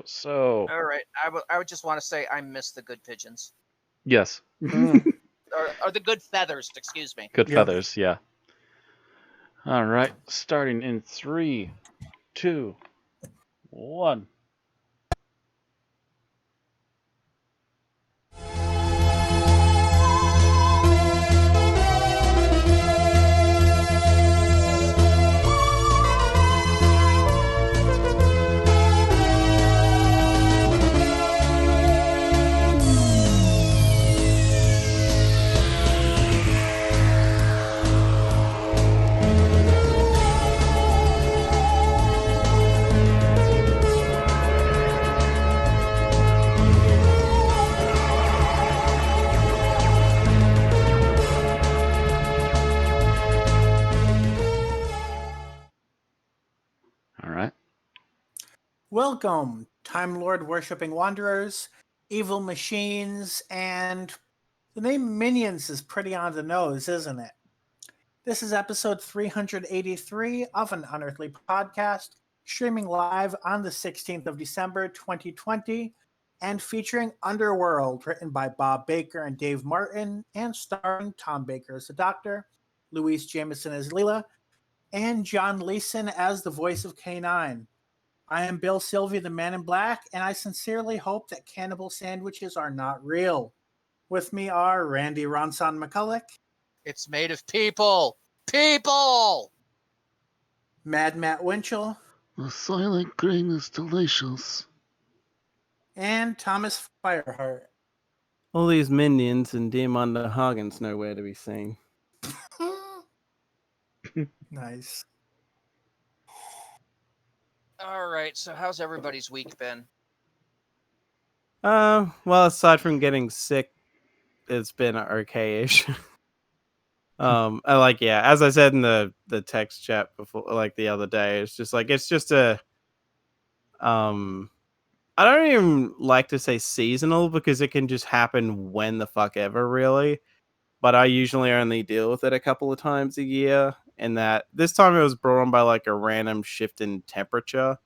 So All right. I would just want to say I miss the good pigeons. yes, Or the good feathers, excuse me. good Yeah. feathers. Yeah. All right. Starting in 3, 2, 1. All right. Welcome, Time Lord worshipping wanderers, evil machines, and the name Minions is pretty on the nose, isn't it? This is episode 383 of an Unearthly Podcast, streaming live on the 16th of December 2020, and featuring Underworld, written by Bob Baker and Dave Martin, and starring Tom Baker as the Doctor, Louise Jameson as Leela, and John Leeson as the voice of K9. I am Bill Sylvie, the Man in Black, and I sincerely hope that cannibal sandwiches are not real. With me are Randy Ronson McCulloch, It's made of people. People! Mad Matt Winchell, The silent grain is delicious. and Thomas Fireheart. All these minions and Diamanda Hagen's nowhere to be seen. Nice. All right. So how's everybody's week been? Well, aside from getting sick, it's been okay-ish. As I said in the text chat before, like the other day, it's just I don't even like to say seasonal because it can just happen when the fuck ever, really. But I usually only deal with it a couple of times a year. And that this time it was brought on by like a random shift in temperature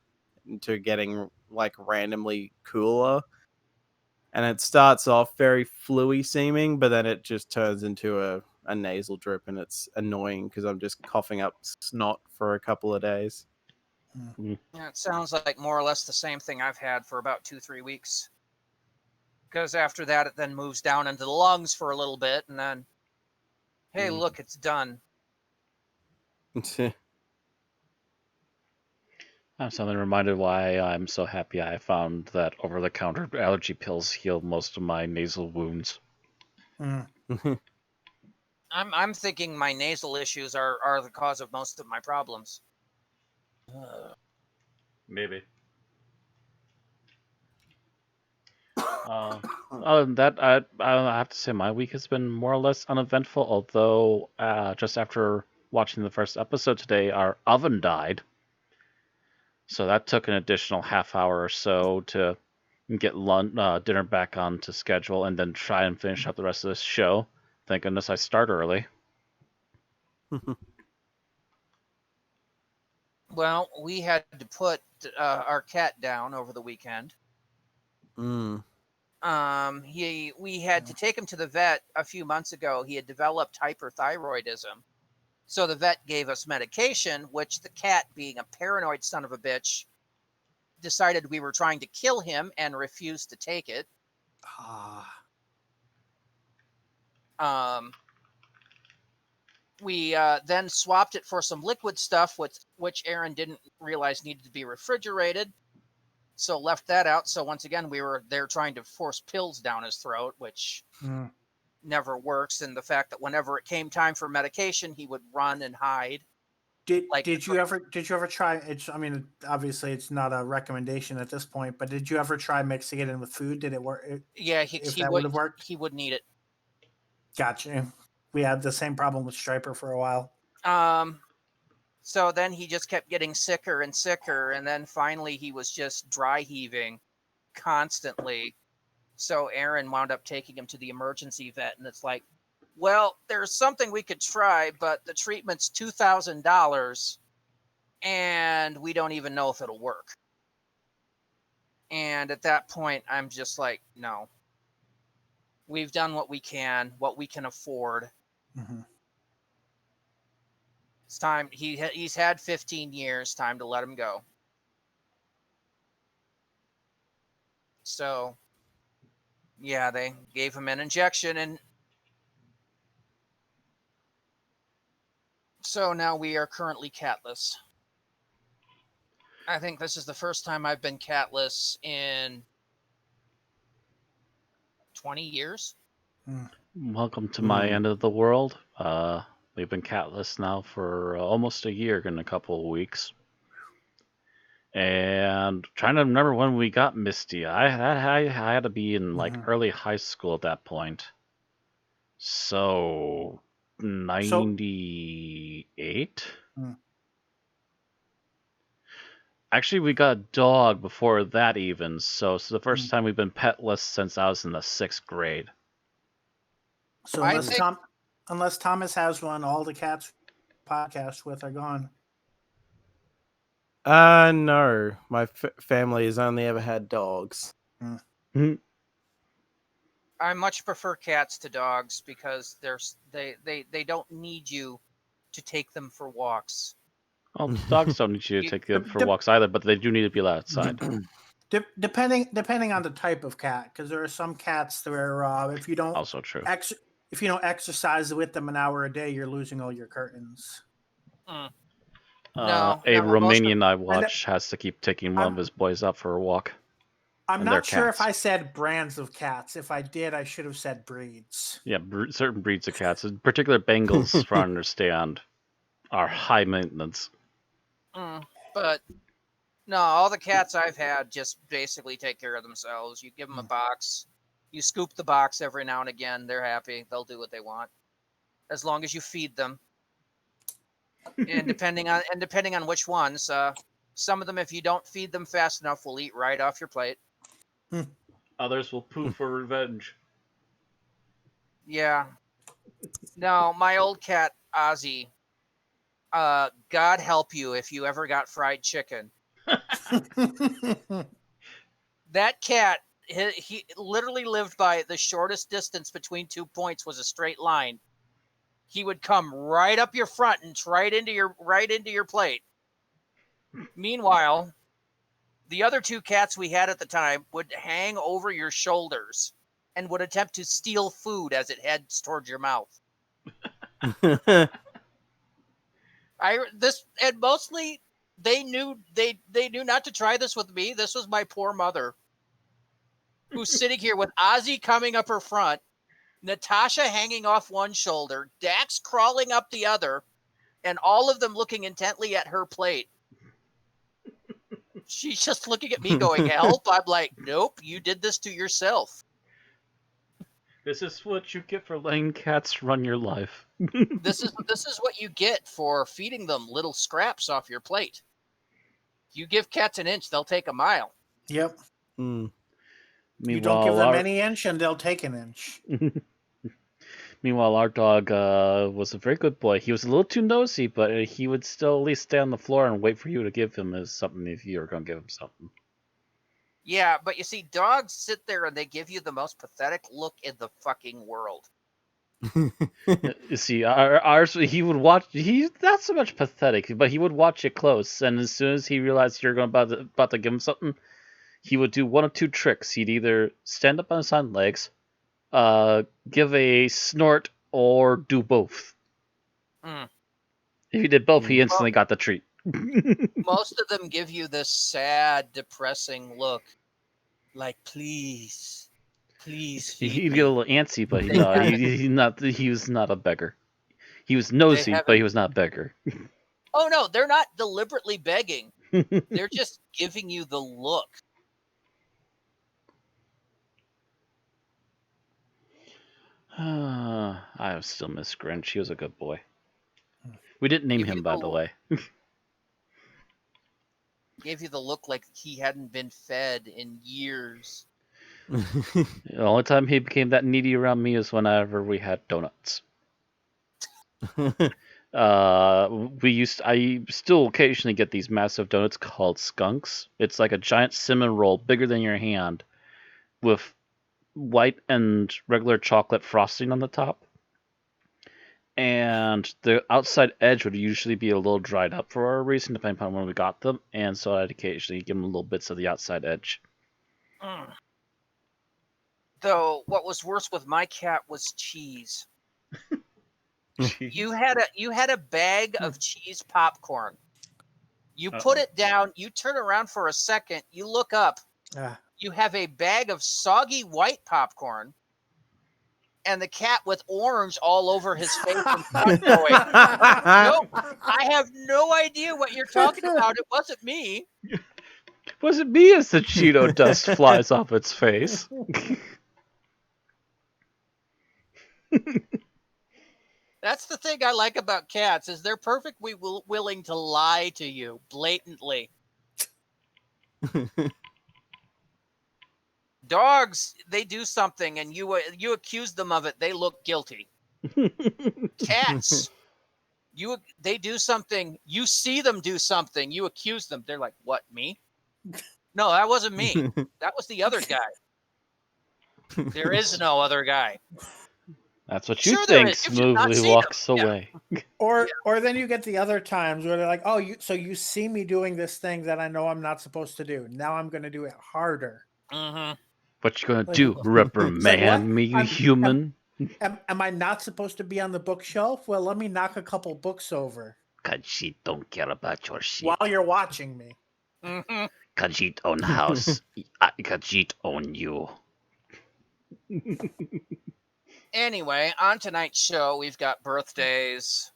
into getting like randomly cooler. And it starts off very fluey seeming, but then it just turns into a nasal drip, and it's annoying because I'm just coughing up snot for a couple of days. Yeah, it sounds like more or less the same thing I've had for about 2-3 weeks. Because after that, it then moves down into the lungs for a little bit, and then, hey, look, it's done. I'm suddenly reminded why I'm so happy I found that over-the-counter allergy pills heal most of my nasal wounds. I'm thinking my nasal issues are the cause of most of my problems. Maybe. Other than that, I have to say my week has been more or less uneventful, although just after watching the first episode today, our oven died. So that took an additional half hour or so to get dinner back onto schedule and then try and finish up the rest of this show. Thank goodness I start early. Well, we had to put our cat down over the weekend. We had to take him to the vet a few months ago. He had developed hyperthyroidism. So the vet gave us medication, which the cat, being a paranoid son of a bitch, decided we were trying to kill him and refused to take it. We then swapped it for some liquid stuff, which Aaron didn't realize needed to be refrigerated. So left that out. So once again, we were there trying to force pills down his throat, which never works. And the fact that whenever it came time for medication, he would run and hide. Did you ever try? I mean, obviously it's not a recommendation at this point, but did you ever try mixing it in with food? Did it work? Yeah, that would have worked. He wouldn't eat it. Gotcha. We had the same problem with Striper for a while. So then he just kept getting sicker and sicker, and then finally he was just dry heaving constantly. So Aaron wound up taking him to the emergency vet, and it's like, well, there's something we could try, but the treatment's $2,000, and we don't even know if it'll work. And at that point, I'm just like, no. We've done what we can afford. Mm-hmm. It's time. He's had 15 years. Time to let him go. So, yeah, they gave him an injection, and so now we are currently catless. I think this is the first time I've been catless in 20 years. Welcome to my end of the world. We've been catless now for almost a year in a couple of weeks. And trying to remember when we got Misty. I had to be in like early high school at that point. So 98? Actually, we got a dog before that even. So it's the first time we've been petless since I was in the 6th grade. So unless Thomas has one, all the cats podcast with are gone. No. My family has only ever had dogs. I much prefer cats to dogs because they don't need you to take them for walks. Well, dogs don't need you to take them for walks either, but they do need to be allowed outside. Depending on the type of cat, because there are some cats where if you don't Also true. If you don't exercise with them an hour a day, you're losing all your curtains. No, a Romanian I watch has to keep taking one of his boys out for a walk. I'm not sure if I said brands of cats. If I did, I should have said breeds. Yeah, certain breeds of cats, in particular Bengals, for I understand, are high maintenance. But no, all the cats I've had just basically take care of themselves. You give them a box, you scoop the box every now and again. They're happy. They'll do what they want, as long as you feed them. And depending on which ones, some of them, if you don't feed them fast enough, will eat right off your plate. Others will poo for revenge. Yeah. No, my old cat Ozzy. God help you if you ever got fried chicken. That cat, he literally lived by the shortest distance between 2 points was a straight line. He would come right up your front and right into your plate. Meanwhile, the other 2 cats we had at the time would hang over your shoulders and would attempt to steal food as it heads towards your mouth. And mostly they knew not to try this with me. This was my poor mother, who's sitting here with Ozzy coming up her front, Natasha hanging off one shoulder, Dax crawling up the other, and all of them looking intently at her plate. She's just looking at me going, help. I'm like, nope, you did this to yourself. This is what you get for letting cats run your life. This is what you get for feeding them little scraps off your plate. You give cats an inch, they'll take a mile. Yep. Meanwhile, you don't give them any inch and they'll take an inch. Meanwhile, our dog was a very good boy. He was a little too nosy, but he would still at least stay on the floor and wait for you to give him something if you were going to give him something. Yeah, but you see, dogs sit there and they give you the most pathetic look in the fucking world. You see, ours, he would watch. He's not so much pathetic, but he would watch it close. And as soon as he realized you're about to give him something, he would do one of 2 tricks. He'd either stand up on his hind legs, give a snort, or do both. If he did both, he instantly got the treat. Most of them give you this sad, depressing look, like please feed He'd me. get a little antsy, but he was not a beggar. He was nosy, but he was not a beggar. Oh no, they're not deliberately begging. They're just giving you the look. I still miss Grinch. He was a good boy. We didn't name him, by the way. Gave you the look like he hadn't been fed in years. The only time he became that needy around me is whenever we had donuts. I still occasionally get these massive donuts called skunks. It's like a giant cinnamon roll bigger than your hand with white and regular chocolate frosting on the top. And the outside edge would usually be a little dried up for a reason, depending upon when we got them. And so I'd occasionally give them little bits of the outside edge. Mm. Though what was worse with my cat was cheese. You had a bag of cheese popcorn. You put it down, you turn around for a second, you look up, you have a bag of soggy white popcorn, and the cat with orange all over his face and going, nope, I have no idea what you're talking about. It wasn't me. Was it me as the Cheeto dust flies off its face? That's the thing I like about cats, is they're perfectly willing to lie to you blatantly. Dogs, they do something and you accuse them of it, they look guilty. Cats, they do something, you see them do something, you accuse them, they're like, what, me? No, that wasn't me. That was the other guy. There is no other guy. That's what you think. Smoothly walks away. Yeah. Or then you get the other times where they're like, "Oh, you see me doing this thing that I know I'm not supposed to do. Now I'm going to do it harder." Mm-hmm. What you gonna do? Reprimand me, human? Am I not supposed to be on the bookshelf? Well, let me knock a couple books over. Cause she don't care about your shit. While you're watching me. Mm-hmm. Cause she own house. Cause she own you. Anyway, on tonight's show, we've got birthdays,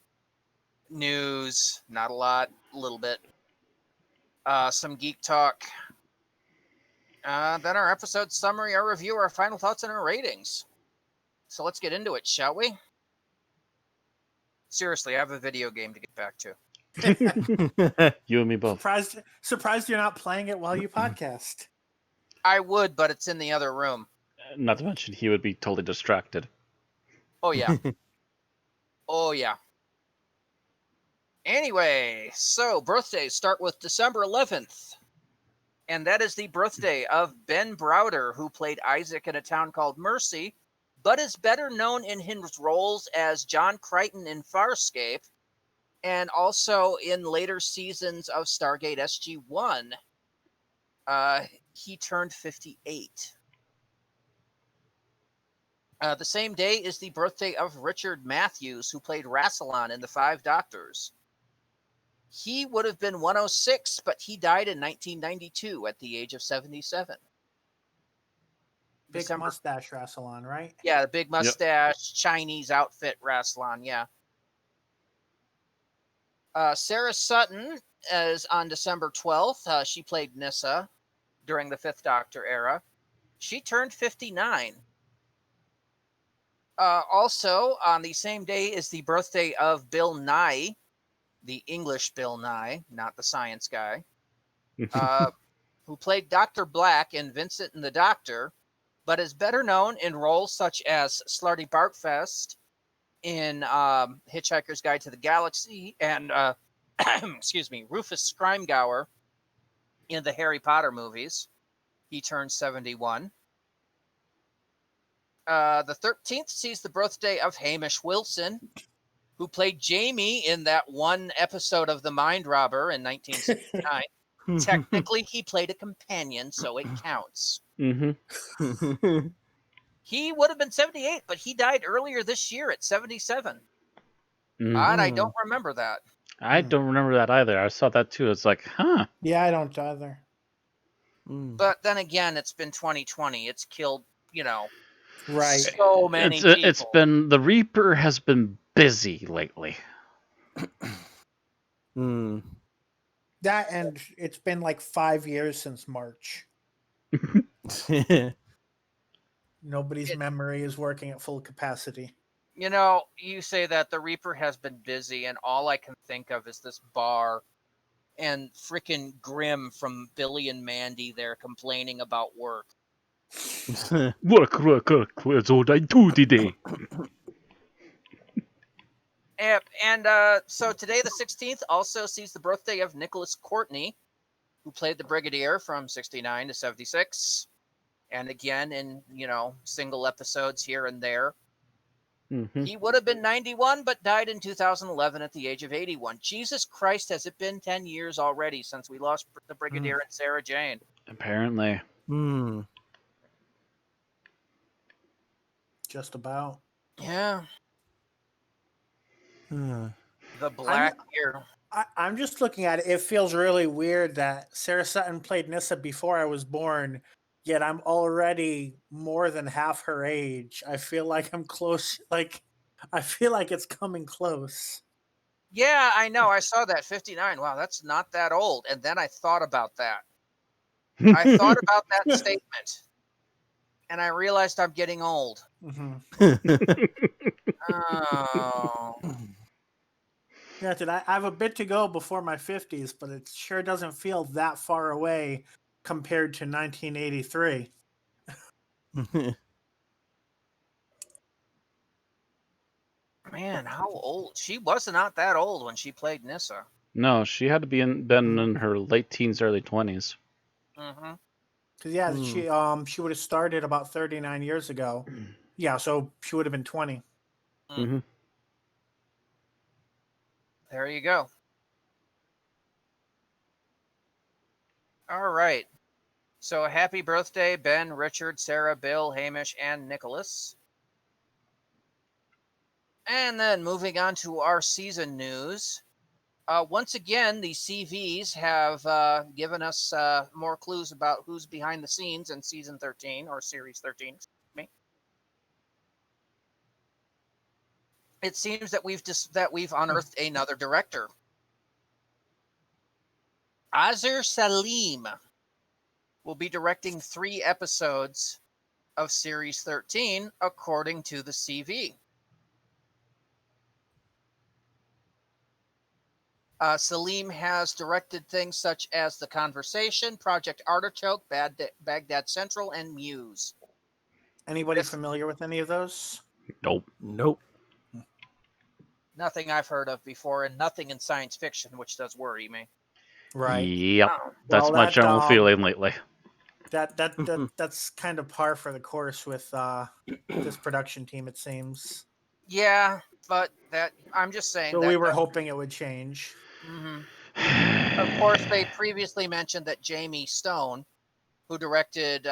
news, not a lot, a little bit, some geek talk, then our episode summary, our review, our final thoughts, and our ratings. So let's get into it, shall we? Seriously, I have a video game to get back to. You and me both. Surprised you're not playing it while you podcast. I would, but it's in the other room. Not to mention, he would be totally distracted. Oh, yeah. Oh, yeah. Anyway, so birthdays start with December 11th. And that is the birthday of Ben Browder, who played Isaac in A Town Called Mercy, but is better known in his roles as John Crichton in Farscape, and also in later seasons of Stargate SG-1. He turned 58. The same day is the birthday of Richard Matthews, who played Rassilon in The Five Doctors. He would have been 106, but he died in 1992 at the age of 77. Big mustache Rassilon, right? Yeah, the big mustache, Chinese outfit Rassilon, yeah. Sarah Sutton is on December 12th. She played Nyssa during the Fifth Doctor era. She turned 59. Also, on the same day is the birthday of Bill Nye, the English Bill Nye, not the science guy, who played Dr. Black in Vincent and the Doctor, but is better known in roles such as Slarty Bartfest in Hitchhiker's Guide to the Galaxy and, excuse me, Rufus Scrimegower in the Harry Potter movies. He turned 71. The 13th sees the birthday of Hamish Wilson, who played Jamie in that one episode of The Mind Robber in 1969. Technically, he played a companion, so it counts. Mm-hmm. He would have been 78, but he died earlier this year at 77. Mm-hmm. Odd, I don't remember that. I don't remember that either. I saw that too. It's like, huh. Yeah, I don't either. But then again, it's been 2020. It's killed, right. So many people. It's been, the Reaper has been busy lately. That, and it's been like 5 years since March. Nobody's memory is working at full capacity. You say that the Reaper has been busy, and all I can think of is this bar and frickin' Grim from Billy and Mandy there complaining about work. Work, that's all I do today. Yep. And so today, the 16th, also sees the birthday of Nicholas Courtney, who played the Brigadier from 69 to 76. And again, in, single episodes here and there. Mm-hmm. He would have been 91, but died in 2011 at the age of 81. Jesus Christ, has it been 10 years already since we lost the Brigadier and Sarah Jane? Apparently. Hmm. Just about. Yeah. Hmm. The Black Year. I'm just looking at it. It feels really weird that Sarah Sutton played Nyssa before I was born, yet I'm already more than half her age. I feel like I'm close. I feel like it's coming close. Yeah, I know. I saw that 59. Wow, that's not that old. And then I thought about that. I thought about that statement, and I realized I'm getting old. Oh. Granted, I have a bit to go before my 50s, but it sure doesn't feel that far away compared to 1983. Man, how old? She was not that old when she played Nyssa. No, she had to been in her late teens, early 20s. Mm-hmm. Because she would have started about 39 years ago. Yeah, so she would have been 20. Mm-hmm. There you go. All right. So happy birthday, Ben, Richard, Sarah, Bill, Hamish, and Nicholas. And then moving on to our season news. Once again, the CVs have given us more clues about who's behind the scenes in season 13, or series 13, excuse me. It seems that we've unearthed another director. Azir Salim will be directing 3 episodes of series 13, according to the CV. Salim has directed things such as The Conversation, Project Artichoke, Baghdad Central, and Muse. Anybody familiar with any of those? Nope. Nope. Nothing I've heard of before, and nothing in science fiction, which does worry me. Right. Yep. Oh. That's Well, my that, general feeling lately. That's kind of par for the course with this production team, it seems. Yeah, but I'm just saying So that. we were hoping it would change. Mm-hmm. Of course, they previously mentioned that Jamie Stone, who directed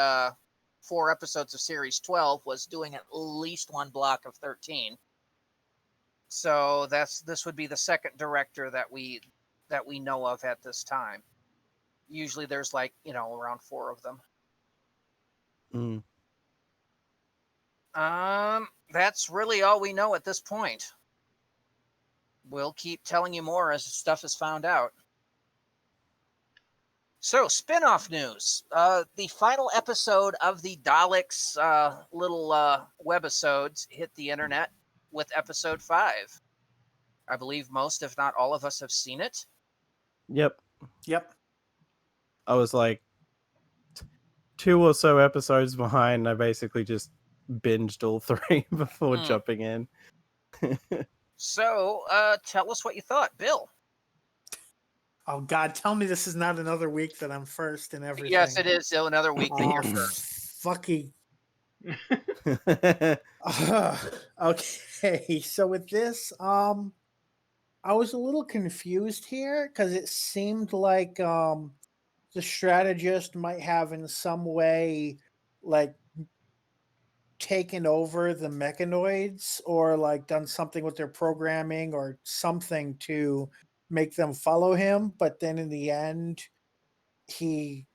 4 episodes of Series 12, was doing at least one block of 13. So this would be the second director that we know of at this time. Usually there's around 4 of them. That's really all we know at this point. We'll keep telling you more as stuff is found out. So, spin-off news. The final episode of the Daleks little webisodes hit the internet with episode 5. I believe most, if not all of us, have seen it. Yep. I was like 2 or so episodes behind. I basically just binged all 3 before jumping in. So, tell us what you thought, Bill. Oh God, tell me this is not another week that I'm first in everything. Yes, it is still another week that you're first. Fucking. Okay, so with this, I was a little confused here because it seemed like the strategist might have in some way taken over the mechanoids or done something with their programming or something to make them follow him, but then in the end he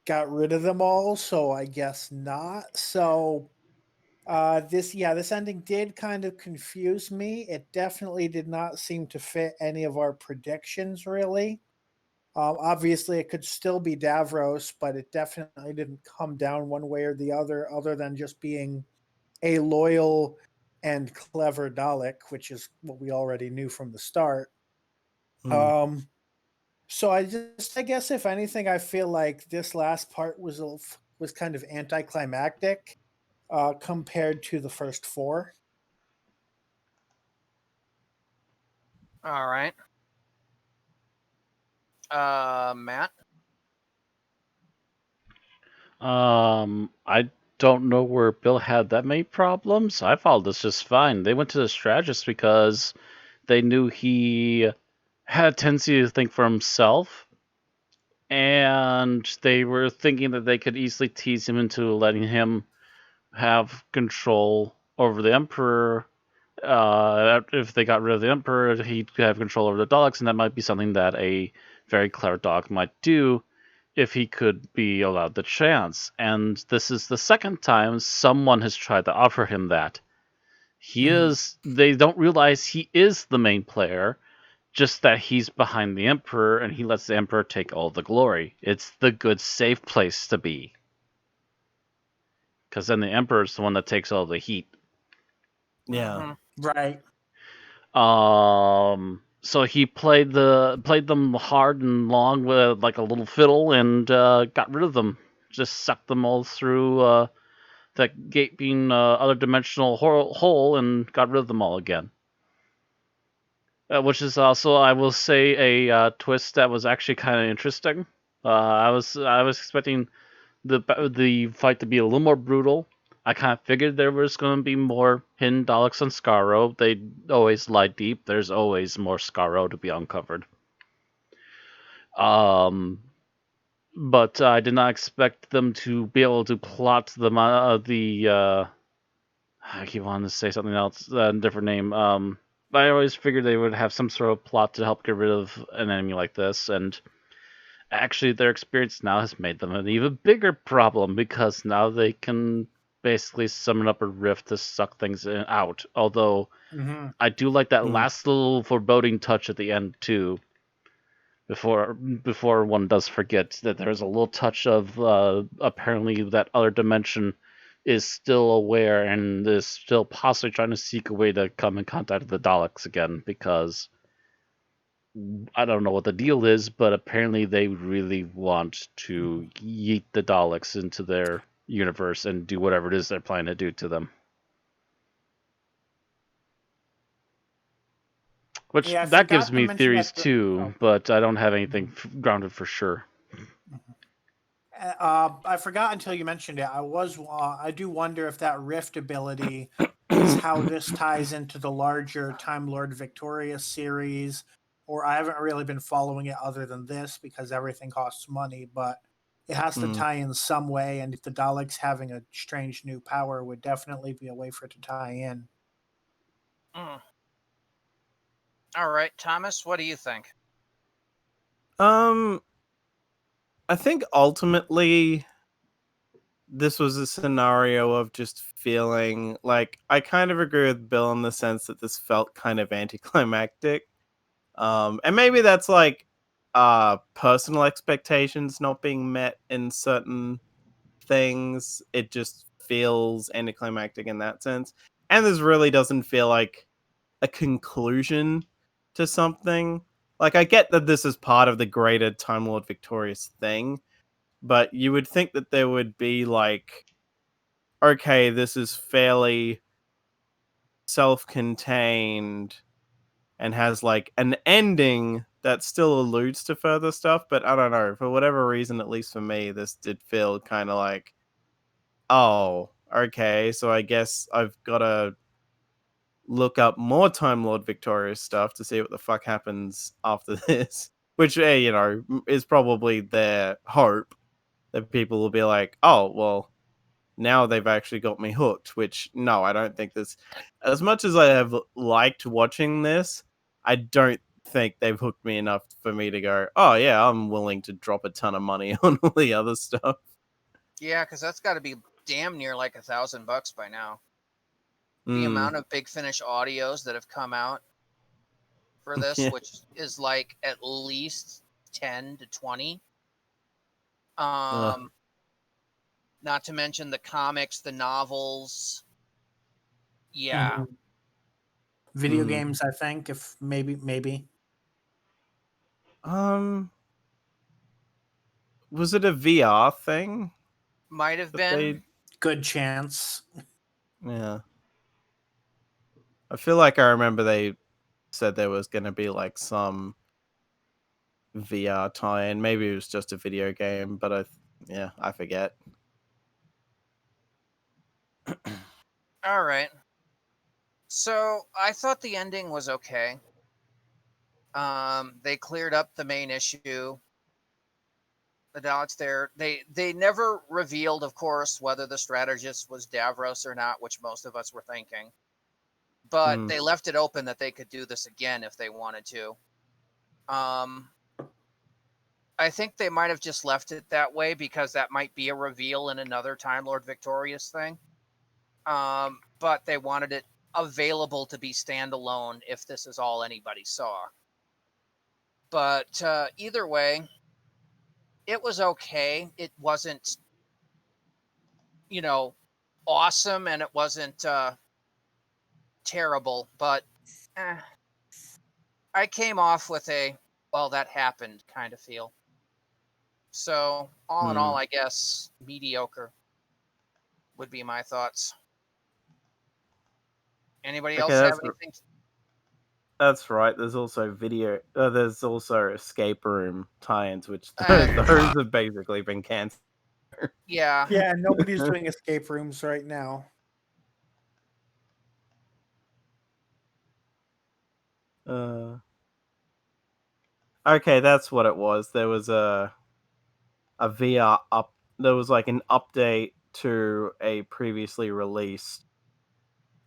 got rid of them all, so I guess not. So this ending did kind of confuse me. It definitely did not seem to fit any of our predictions, really. Obviously, it could still be Davros, but it definitely didn't come down one way or the other than just being a loyal and clever Dalek, which is what we already knew from the start. So I guess if anything, I feel like this last part was kind of anticlimactic compared to the first 4. All right. Matt. I don't know where Bill had that many problems. I followed this just fine. They went to the strategist because they knew he had a tendency to think for himself, and they were thinking that they could easily tease him into letting him have control over the Emperor. If they got rid of the Emperor, he'd have control over the Daleks, and that might be something that a very clever Dalek might do if he could be allowed the chance. And this is the second time someone has tried to offer him that. They don't realize he is the main player, just that he's behind the Emperor and he lets the Emperor take all the glory. It's the good, safe place to be. Because then the Emperor's the one that takes all the heat. Yeah. Right. So he played them hard and long with like a little fiddle and got rid of them. Just sucked them all through that gaping other dimensional hole and got rid of them all again. Which is also, I will say, a twist that was actually kind of interesting. I was expecting the fight to be a little more brutal. I kind of figured there was going to be more hidden Daleks on Skaro. They always lie deep. There's always more Skaro to be uncovered. But I did not expect them to be able to plot the I keep wanting to say something else, a different name. I always figured they would have some sort of plot to help get rid of an enemy like this, and actually their experience now has made them an even bigger problem because now they can basically summon up a rift to suck things out. Although I do like that last little foreboding touch at the end too. Before one does forget that there's a little touch of apparently that other dimension is still aware and is still possibly trying to seek a way to come in contact with the Daleks again, because I don't know what the deal is, but apparently they really want to yeet the Daleks into their universe and do whatever it is they're planning to do to them. Which Yeah, I that gives forgot to me mention theories at the- too, but I don't have anything grounded for sure. I forgot until you mentioned it. I do wonder if that rift ability is how this ties into the larger Time Lord Victorious series, or I haven't really been following it other than this because everything costs money, but it has to tie in some way. And if the Daleks having a strange new power would definitely be a way for it to tie in. All right, Thomas, what do you think? I think ultimately this was a scenario of just feeling like I kind of agree with Bill in the sense that this felt kind of anticlimactic. And maybe that's like personal expectations not being met in certain things. It just feels anticlimactic in that sense. And this really doesn't feel like a conclusion to something. Like, I get that this is part of the greater Time Lord Victorious thing, but you would think that there would be like, okay, this is fairly self-contained and has like an ending that still alludes to further stuff, but I don't know, for whatever reason, at least for me, this did feel kind of like, oh, okay, so I guess I've got to look up more Time Lord Victorious stuff to see what the fuck happens after this, which, is probably their hope, that people will be like, oh, well, now they've actually got me hooked, which, no, I don't think this, as much as I have liked watching this, I don't think they've hooked me enough for me to go, oh yeah, I'm willing to drop a ton of money on all the other stuff. Yeah, because that's got to be damn near like $1,000 by now. The amount of Big Finish audios that have come out for this, Yeah. which is like at least 10 to 20. Not to mention the comics, the novels. Yeah. Video games, I think, if maybe. Was it a VR thing? Might have been. Good chance. Yeah. I feel like I remember they said there was going to be like some VR tie-in. Maybe it was just a video game, but I forget. All right. So I thought the ending was okay. They cleared up the main issue. The Daleks there. They never revealed, of course, whether the strategist was Davros or not, which most of us were thinking. But they left it open that they could do this again if they wanted to. I think they might have just left it that way because that might be a reveal in another Time Lord Victorious thing. But they wanted it available to be standalone if this is all anybody saw. But either way, it was okay. It wasn't, awesome, and it wasn't terrible. But I came off with a, well, that happened kind of feel. So, all in all, I guess mediocre would be my thoughts. Anybody else have anything? That's right. There's also there's also escape room tie-ins, which those have basically been cancelled. Yeah. Yeah, nobody's doing escape rooms right now. Okay, that's what it was. There was a VR up. There was like an update to a previously released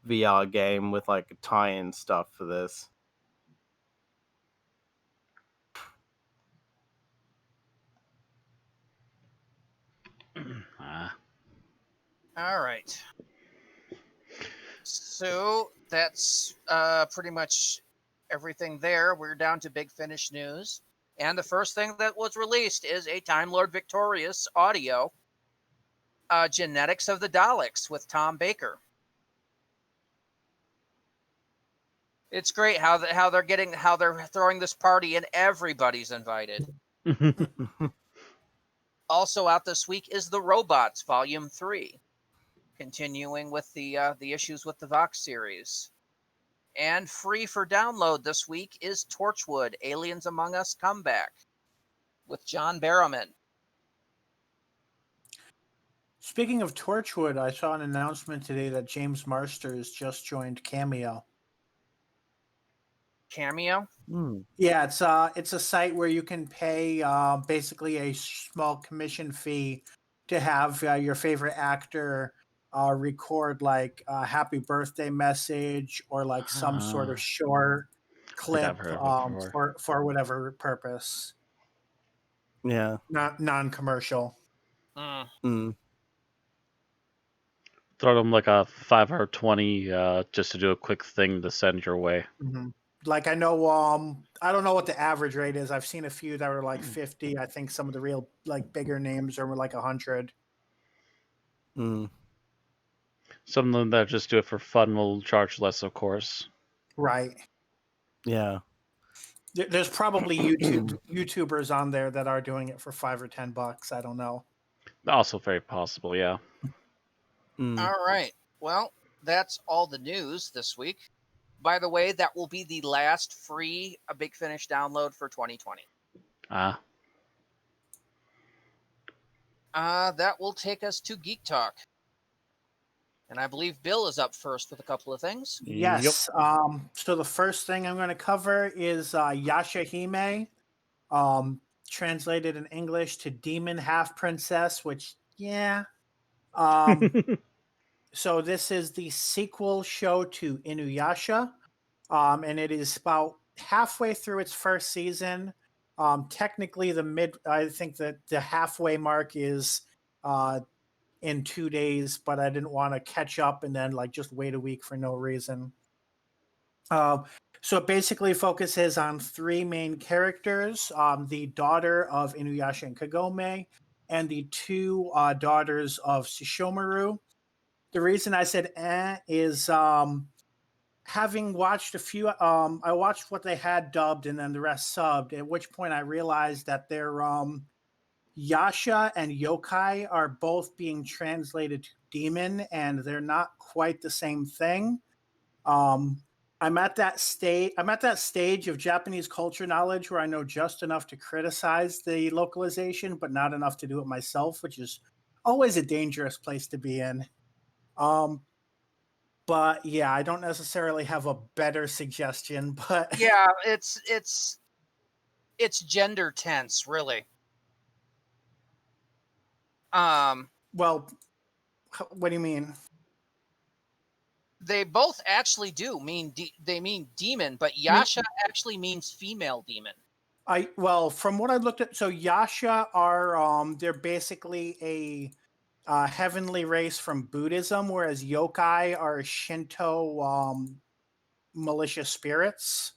VR game with like tie-in stuff for this. All right. So that's pretty much everything there. We're down to Big Finish news. And the first thing that was released is a Time Lord Victorious audio, Genetics of the Daleks with Tom Baker. It's great how they're throwing this party and everybody's invited. Also out this week is The Robots Volume 3, continuing with the issues with the Vox series. And free for download this week is Torchwood: Aliens Among Us Comeback with John Barrowman. Speaking of Torchwood, I saw an announcement today that James Marsters just joined Cameo. Cameo? Yeah, it's a site where you can pay basically a small commission fee to have your favorite actor record like a happy birthday message or like some sort of short clip for whatever purpose. Yeah. Not non-commercial. Throw them like a $5 or $20 just to do a quick thing to send your way. Mm-hmm. Like I know, I don't know what the average rate is. I've seen a few that are like 50. I think some of the real like bigger names are like 100. Some of them that just do it for fun will charge less, of course. Right. Yeah. There's probably YouTubers on there that are doing it for $5 or $10. I don't know. Also very possible, yeah. All right. Well, that's all the news this week. By the way, that will be the last free Big Finish download for 2020. That will take us to Geek Talk. And I believe Bill is up first with a couple of things. Yes. So the first thing I'm going to cover is Yashahime, translated in English to Demon Half Princess, which, yeah. So this is the sequel show to Inuyasha, and it is about halfway through its first season. Technically, I think that the halfway mark is in 2 days, but I didn't want to catch up and then like just wait a week for no reason. So it basically focuses on 3 main characters: the daughter of Inuyasha and Kagome, and the 2 daughters of Shishomaru. The reason I said is having watched a few, I watched what they had dubbed and then the rest subbed, at which point I realized that their Yasha and Yokai are both being translated to demon, and they're not quite the same thing. I'm at that stage of Japanese culture knowledge where I know just enough to criticize the localization, but not enough to do it myself, which is always a dangerous place to be in. But yeah, I don't necessarily have a better suggestion, but Yeah, it's gender tense, really. well, what do you mean? They both actually do mean they mean demon, but Yasha actually means female demon. From what I looked at, so Yasha are they're basically a heavenly race from Buddhism, whereas yokai are Shinto malicious spirits.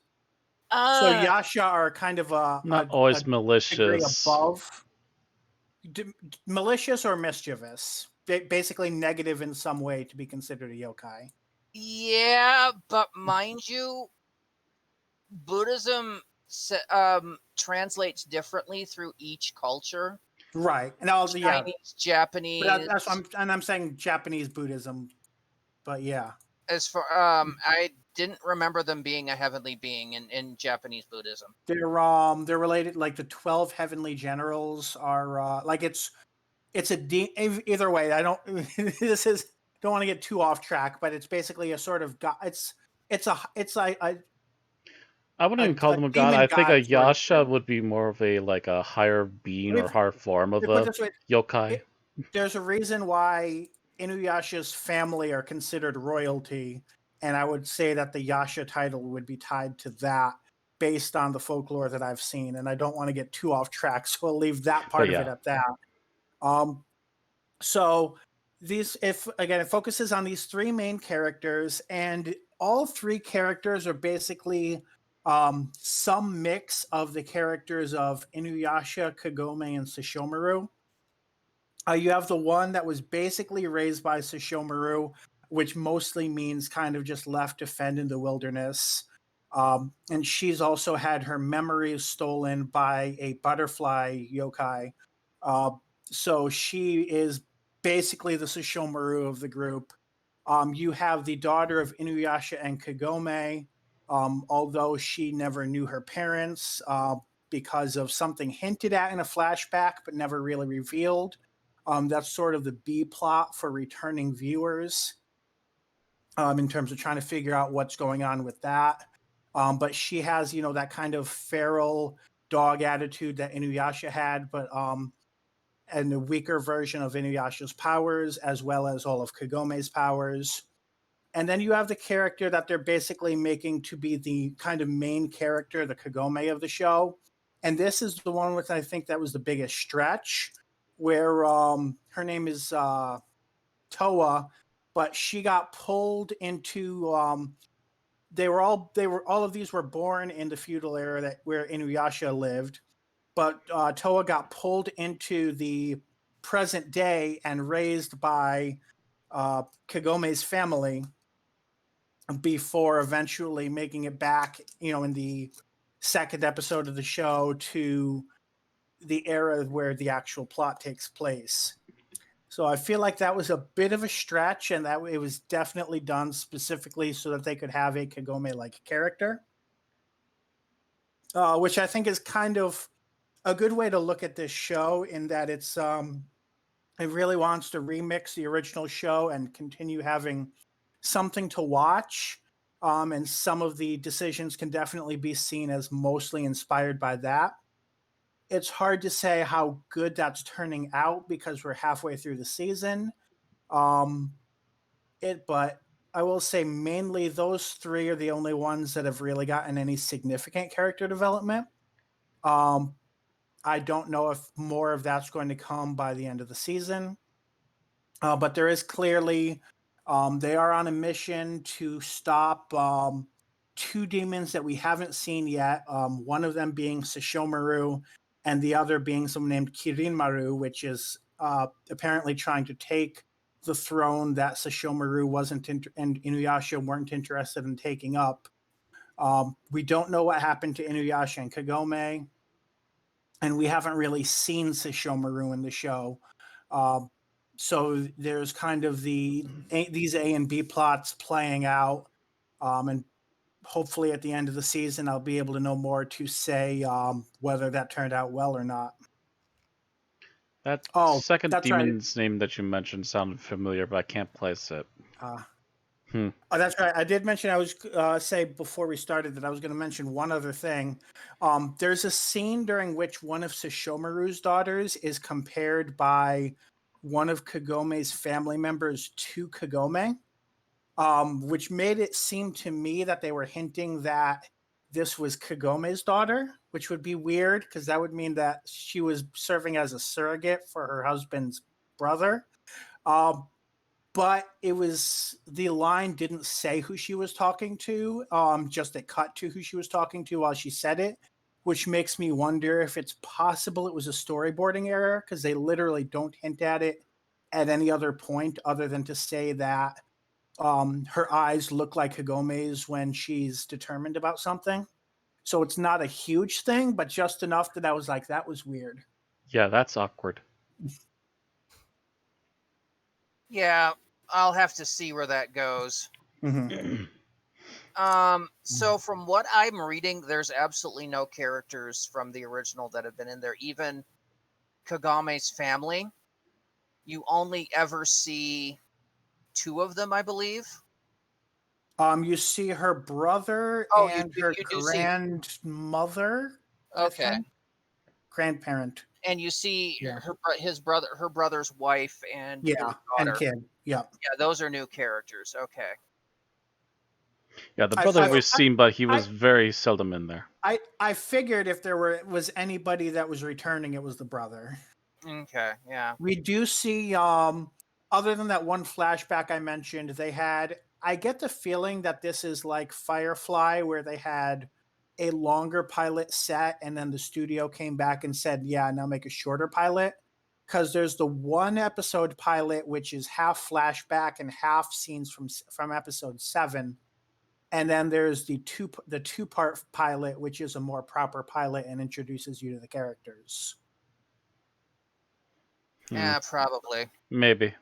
So Yasha are kind of Not always degree malicious. above malicious or mischievous, basically negative in some way to be considered a yokai. Yeah, but mind you, Buddhism translates differently through each culture. Right, and also Chinese, Japanese. but that's what I'm saying Japanese Buddhism, but yeah. As for I didn't remember them being a heavenly being in Japanese Buddhism. They're related, like the 12 heavenly generals are like it's either way. I don't don't want to get too off track, but it's basically a sort of god. It's like I wouldn't even call them a god. I think a Yasha would be more of a higher being or higher form of a yokai. There's a reason why Inuyasha's family are considered royalty, and I would say that the Yasha title would be tied to that based on the folklore that I've seen. And I don't want to get too off track, so I'll leave that part of it at that. So it focuses on these three main characters, and all three characters are basically some mix of the characters of Inuyasha, Kagome, and Sesshomaru. You have the one that was basically raised by Sesshomaru, which mostly means kind of just left to fend in the wilderness. And she's also had her memories stolen by a butterfly yokai. So she is basically the Sesshomaru of the group. You have the daughter of Inuyasha and Kagome, although she never knew her parents because of something hinted at in a flashback but never really revealed. That's sort of the B plot for returning viewers in terms of trying to figure out what's going on with that. But she has, that kind of feral dog attitude that Inuyasha had, but and a weaker version of Inuyasha's powers, as well as all of Kagome's powers. And then you have the character that they're basically making to be the kind of main character, the Kagome of the show. And this is the one which I think that was the biggest stretch, where her name is Toa, but she got pulled into all of these were born in the feudal era where Inuyasha lived, but Toa got pulled into the present day and raised by Kagome's family before eventually making it back, in the second episode of the show to the era where the actual plot takes place. So I feel like that was a bit of a stretch, and that it was definitely done specifically so that they could have a Kagome-like character, which I think is kind of a good way to look at this show, in that it really wants to remix the original show and continue having something to watch. And some of the decisions can definitely be seen as mostly inspired by that. It's hard to say how good that's turning out because we're halfway through the season. But I will say mainly those three are the only ones that have really gotten any significant character development. I don't know if more of that's going to come by the end of the season. But there is clearly, they are on a mission to stop two demons that we haven't seen yet. One of them being Sesshomaru, and the other being someone named Kirinmaru, which is apparently trying to take the throne that Sesshomaru and Inuyasha weren't interested in taking up. We don't know what happened to Inuyasha and Kagome, and we haven't really seen Sesshomaru in the show. So there's kind of these A and B plots playing out, and hopefully at the end of the season, I'll be able to know more to say whether that turned out well or not. That Oh, second that's right. demon's name that you mentioned sounded familiar, but I can't place it. Oh, that's right. I did mention I was say before we started that I was going to mention one other thing. There's a scene during which one of Sesshomaru's daughters is compared by one of Kagome's family members to Kagome, which made it seem to me that they were hinting that this was Kagome's daughter, which would be weird because that would mean that she was serving as a surrogate for her husband's brother. But it was the line didn't say who she was talking to, just it cut to who she was talking to while she said it, which makes me wonder if it's possible it was a storyboarding error because they literally don't hint at it at any other point other than to say that her eyes look like Kagome's when she's determined about something. So it's not a huge thing, but just enough that I was like, that was weird. Yeah, that's awkward. Yeah, I'll have to see where that goes. So from what I'm reading, there's absolutely no characters from the original that have been in there. Even Kagome's family, you only ever see 2 of them, I believe. You see her brother Oh, and you her do see. grandmother. I Okay. think. Grandparent. And you see Yeah. her brother's wife and his Yeah, daughter. and kid. Yeah. Yeah, those are new characters. Okay. Yeah, the I- brother I- we've seen, but he I- was very seldom in there. I figured if there was anybody that was returning, it was the brother. Okay. Yeah. We do see other than that one flashback I mentioned, they had I get the feeling that this is like Firefly where they had a longer pilot set and then the studio came back and said, "Yeah, now make a shorter pilot." Cuz there's the one episode pilot which is half flashback and half scenes from episode 7. And then there's the two-part pilot which is a more proper pilot and introduces you to the characters. Yeah, probably. Maybe.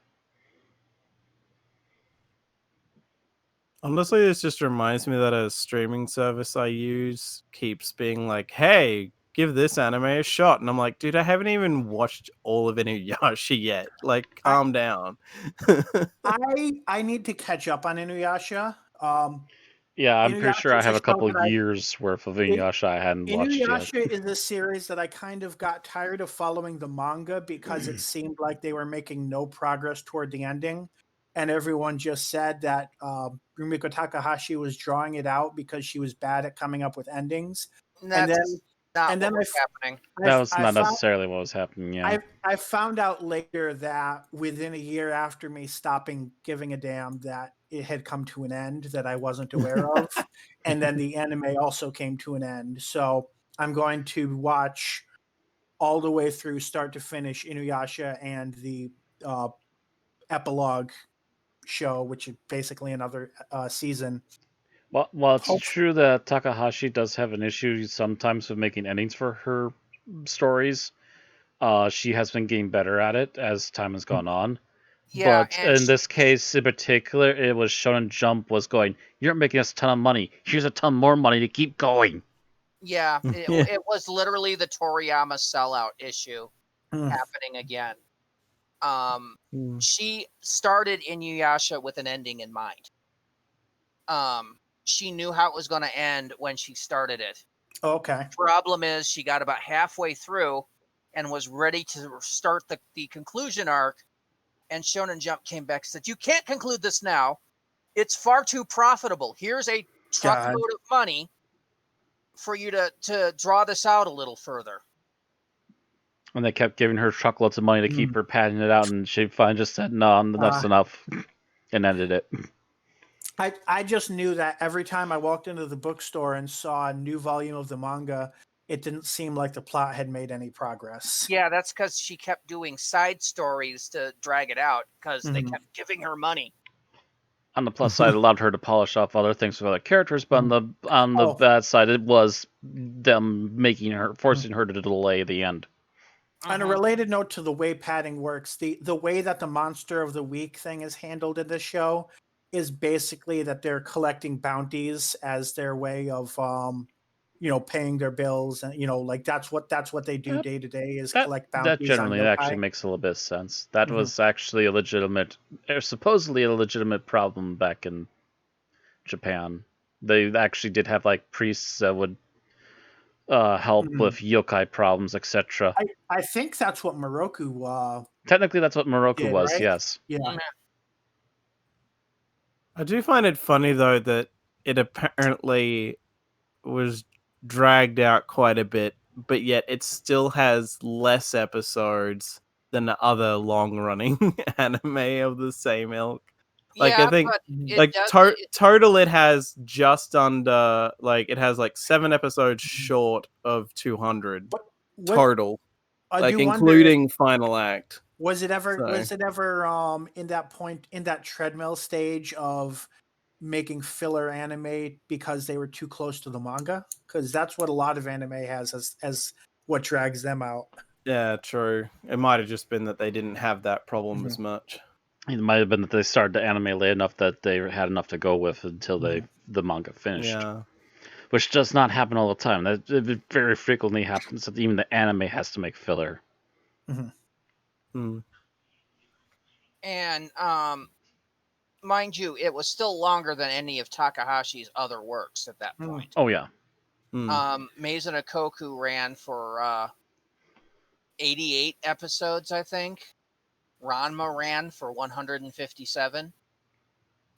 Honestly, this just reminds me that a streaming service I use keeps being like, "Hey, give this anime a shot," and I'm like, "Dude, I haven't even watched all of Inuyasha yet. Like, calm down." I need to catch up on Inuyasha. Yeah, I'm pretty sure Inuyasha I is have a a couple show that years worth of Inuyasha I hadn't watched yet. Inuyasha is a series that I kind of got tired of following the manga because it seemed like they were making no progress toward the ending. And everyone just said that Rumiko Takahashi was drawing it out because she was bad at coming up with endings. That's not and then what was happening. That was not necessarily what was happening, yeah. I found out later that within a year after me stopping giving a damn that it had come to an end that I wasn't aware of. And then the anime also came to an end. So I'm going to watch all the way through start to finish Inuyasha and the epilogue show, which is basically another season. Well, it's true that Takahashi does have an issue sometimes with making endings for her stories. She has been getting better at it as time has gone on. Yeah, but in this case in particular, it was Shonen Jump was going, "You're making us a ton of money. Here's a ton more money to keep going." Yeah, it was literally the Toriyama sellout issue happening again. She started Inuyasha with an ending in mind. She knew how it was going to end when she started it. Okay. Problem is, she got about halfway through and was ready to start the conclusion arc, and Shonen Jump came back and said, "You can't conclude this now. It's far too profitable. Here's a truckload of money for you to draw this out a little further." And they kept giving her truckloads of money to keep her padding it out, and she finally just said, "No, that's enough," and ended it. I just knew that every time I walked into the bookstore and saw a new volume of the manga, it didn't seem like the plot had made any progress. Yeah, that's because she kept doing side stories to drag it out because they kept giving her money. On the plus side, it allowed her to polish off other things with other characters, but on the bad side, it was them forcing her to delay the end. On a related note to the way padding works, the way that the monster of the week thing is handled in this show is basically that they're collecting bounties as their way of paying their bills, and like that's what they do day to day is collect That bounties on generally actually yokai. makes a little bit of sense. That Mhm. was actually a legitimate, or supposedly a legitimate problem back in Japan. They actually did have like priests that would help Mhm. with yokai problems, etc. I think that's what Moroku Technically, that's what Moroku did, was. right? Yes. Yeah. I do find it funny though that it apparently was dragged out quite a bit, but yet it still has less episodes than the other long-running anime of the same ilk. Like I Yeah, think but Mhm. it like does. total it has just under it has like 7 episodes short of 200 What total, I like do wonder, including final act. was it ever So in that point, in that treadmill stage of making filler anime because they were too close to the manga? Because that's what a lot of anime has as what drags them out. yeah, true. It might have just been that they didn't have that problem as much. It might have been that they started the anime late enough that they had enough to go with until the manga finished. Yeah. Which does not happen all the time. That it very frequently happens that even the anime has to make filler. Hmm. And mind you, it was still longer than any of Takahashi's other works at that point. Oh yeah. Maze no Koku ran for 88 episodes, I think. Ranma ran for 157.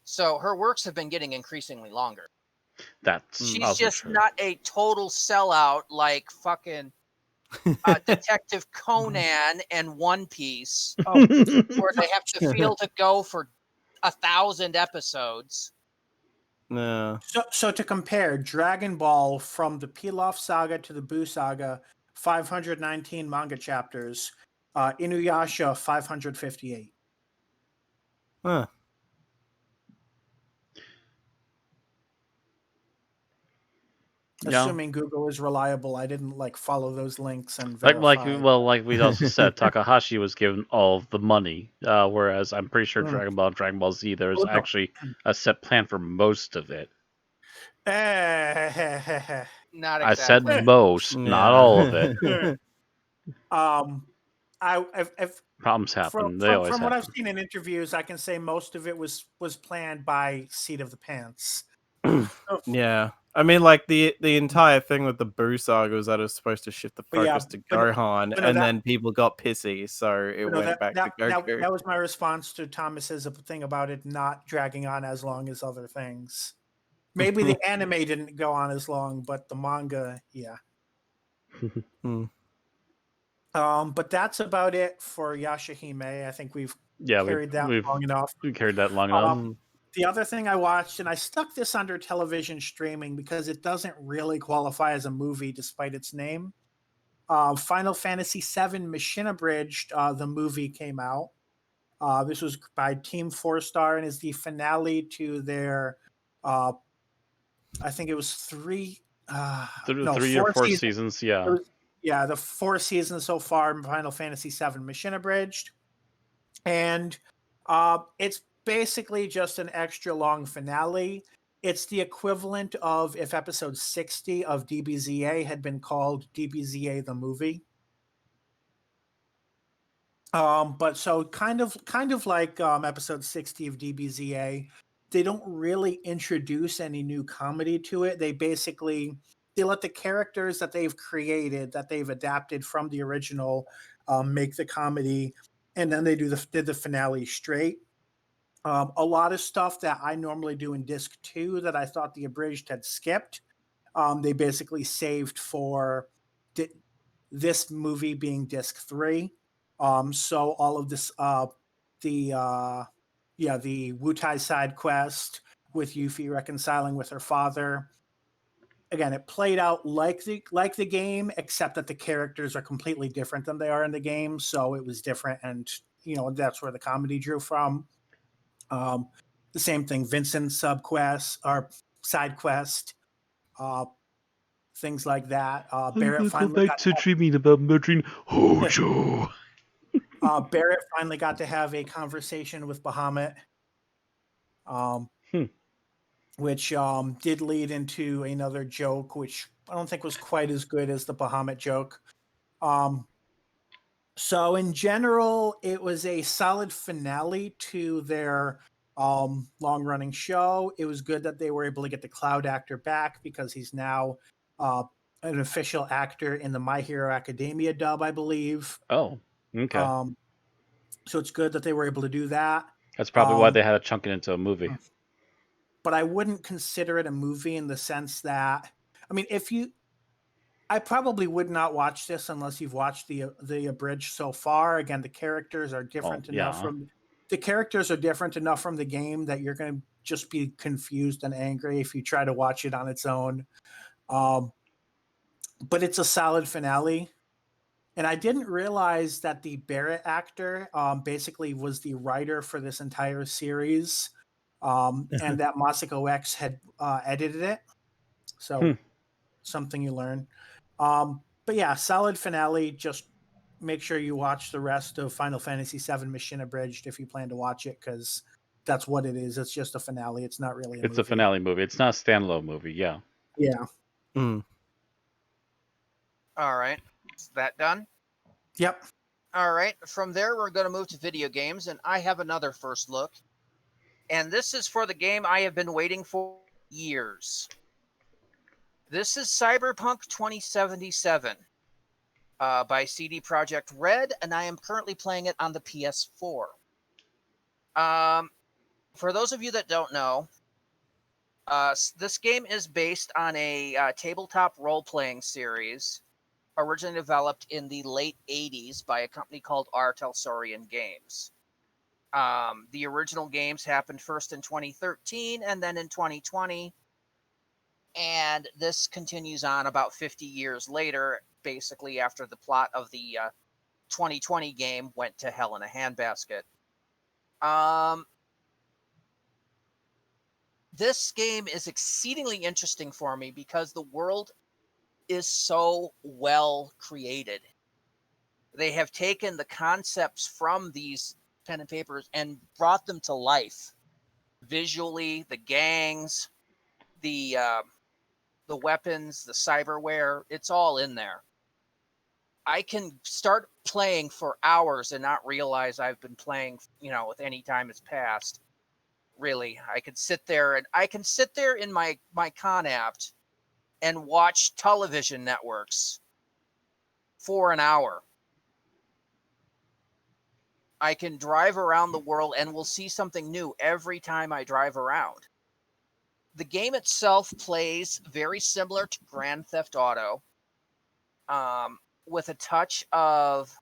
So her works have been getting increasingly longer. That's She's also just true. not a total sellout like fucking Detective Conan and One Piece, where they have to feel to go for 1,000 episodes. Yeah. So to compare, Dragon Ball from the Pilaf Saga to the Buu Saga, 519 manga chapters. Inuyasha 558. Huh. Yeah. Assuming Google is reliable, I didn't follow those links and verify. Like we also said, Takahashi was given all of the money, whereas I'm pretty sure Dragon Ball and Dragon Ball Z, there's no. actually a set plan for most of it. Not I exactly. said most, not all of it. I've Problems happen. They from always what I've happen. seen in interviews, I can say most of it was planned by Seat of the Pants. Yeah. I mean, like the entire thing with the Boo saga was that it was supposed to shift the focus to Gohan, and then people got pissy, so it went back to Goku. That was my response to Thomas's thing about it not dragging on as long as other things. Maybe the anime didn't go on as long, but the manga, yeah. But that's about it for Yashahime. I think we've carried that long enough. We carried that long enough. The other thing I watched, and I stuck this under television streaming because it doesn't really qualify as a movie despite its name. Final Fantasy VII Machinabridged, the movie came out. This was by Team 4-Star and is the finale to their, I think it was 3 or 4 seasons, yeah. The 4 seasons so far in Final Fantasy VII Machinabridged. And it's basically just an extra long finale. It's the equivalent of if episode 60 of DBZA had been called DBZA the movie. But so kind of like episode 60 of DBZA, they don't really introduce any new comedy to it. They let the characters that they've created, that they've adapted from the original, make the comedy, and then they did the finale straight. A lot of stuff that I normally do in disc 2 that I thought the abridged had skipped, they basically saved for this movie being disc 3. So all of this, the Wutai side quest with Yuffie reconciling with her father. Again, it played out like the game, except that the characters are completely different than they are in the game. So it was different, and that's where the comedy drew from. The same thing, Vincent's subquest or side quest, things like that. Barrett finally got to dreaming about murdering Hojo. Barrett finally got to have a conversation with Bahamut. Hmm. which did lead into another joke, which I don't think was quite as good as the Bahamut joke. So in general, it was a solid finale to their long-running show. It was good that they were able to get the Cloud actor back because he's now an official actor in the My Hero Academia dub, I believe. Oh, okay. So it's good that they were able to do that. That's probably why they had to chunk it into a movie. But I wouldn't consider it a movie in the sense that, I mean, I probably would not watch this unless you've watched the abridged so far. Again, the characters are different enough yeah. from the game that you're going to just be confused and angry if you try to watch it on its own. But it's a solid finale. And I didn't realize that the Barrett actor basically was the writer for this entire series, and that Masako X had edited it. So something you learn. But yeah, solid finale. Just make sure you watch the rest of Final Fantasy VII Machinabridged if you plan to watch it, because that's what it is. It's just a finale. It's not really a It's movie. a finale movie. It's not a standalone movie. Yeah. Yeah. All right. Is that done? Yep. All right. From there, we're going to move to video games, and I have another first look. And this is for the game I have been waiting for years. This is Cyberpunk 2077 by CD Projekt Red, and I am currently playing it on the PS4. For those of you that don't know, this game is based on a tabletop role-playing series originally developed in the late 80s by a company called R. Telsorian Games. The original games happened first in 2013 and then in 2020. And this continues on about 50 years later, basically after the plot of the 2020 game went to hell in a handbasket. This game is exceedingly interesting for me because the world is so well created. They have taken the concepts from these pen and papers and brought them to life. Visually, the gangs, the weapons, the cyberware, it's all in there. I can start playing for hours and not realize I've been playing, with any time has passed. Really, I can sit there in my Conapt and watch television networks for an hour. I can drive around the world and will see something new every time I drive around. The game itself plays very similar to Grand Theft Auto, with a touch of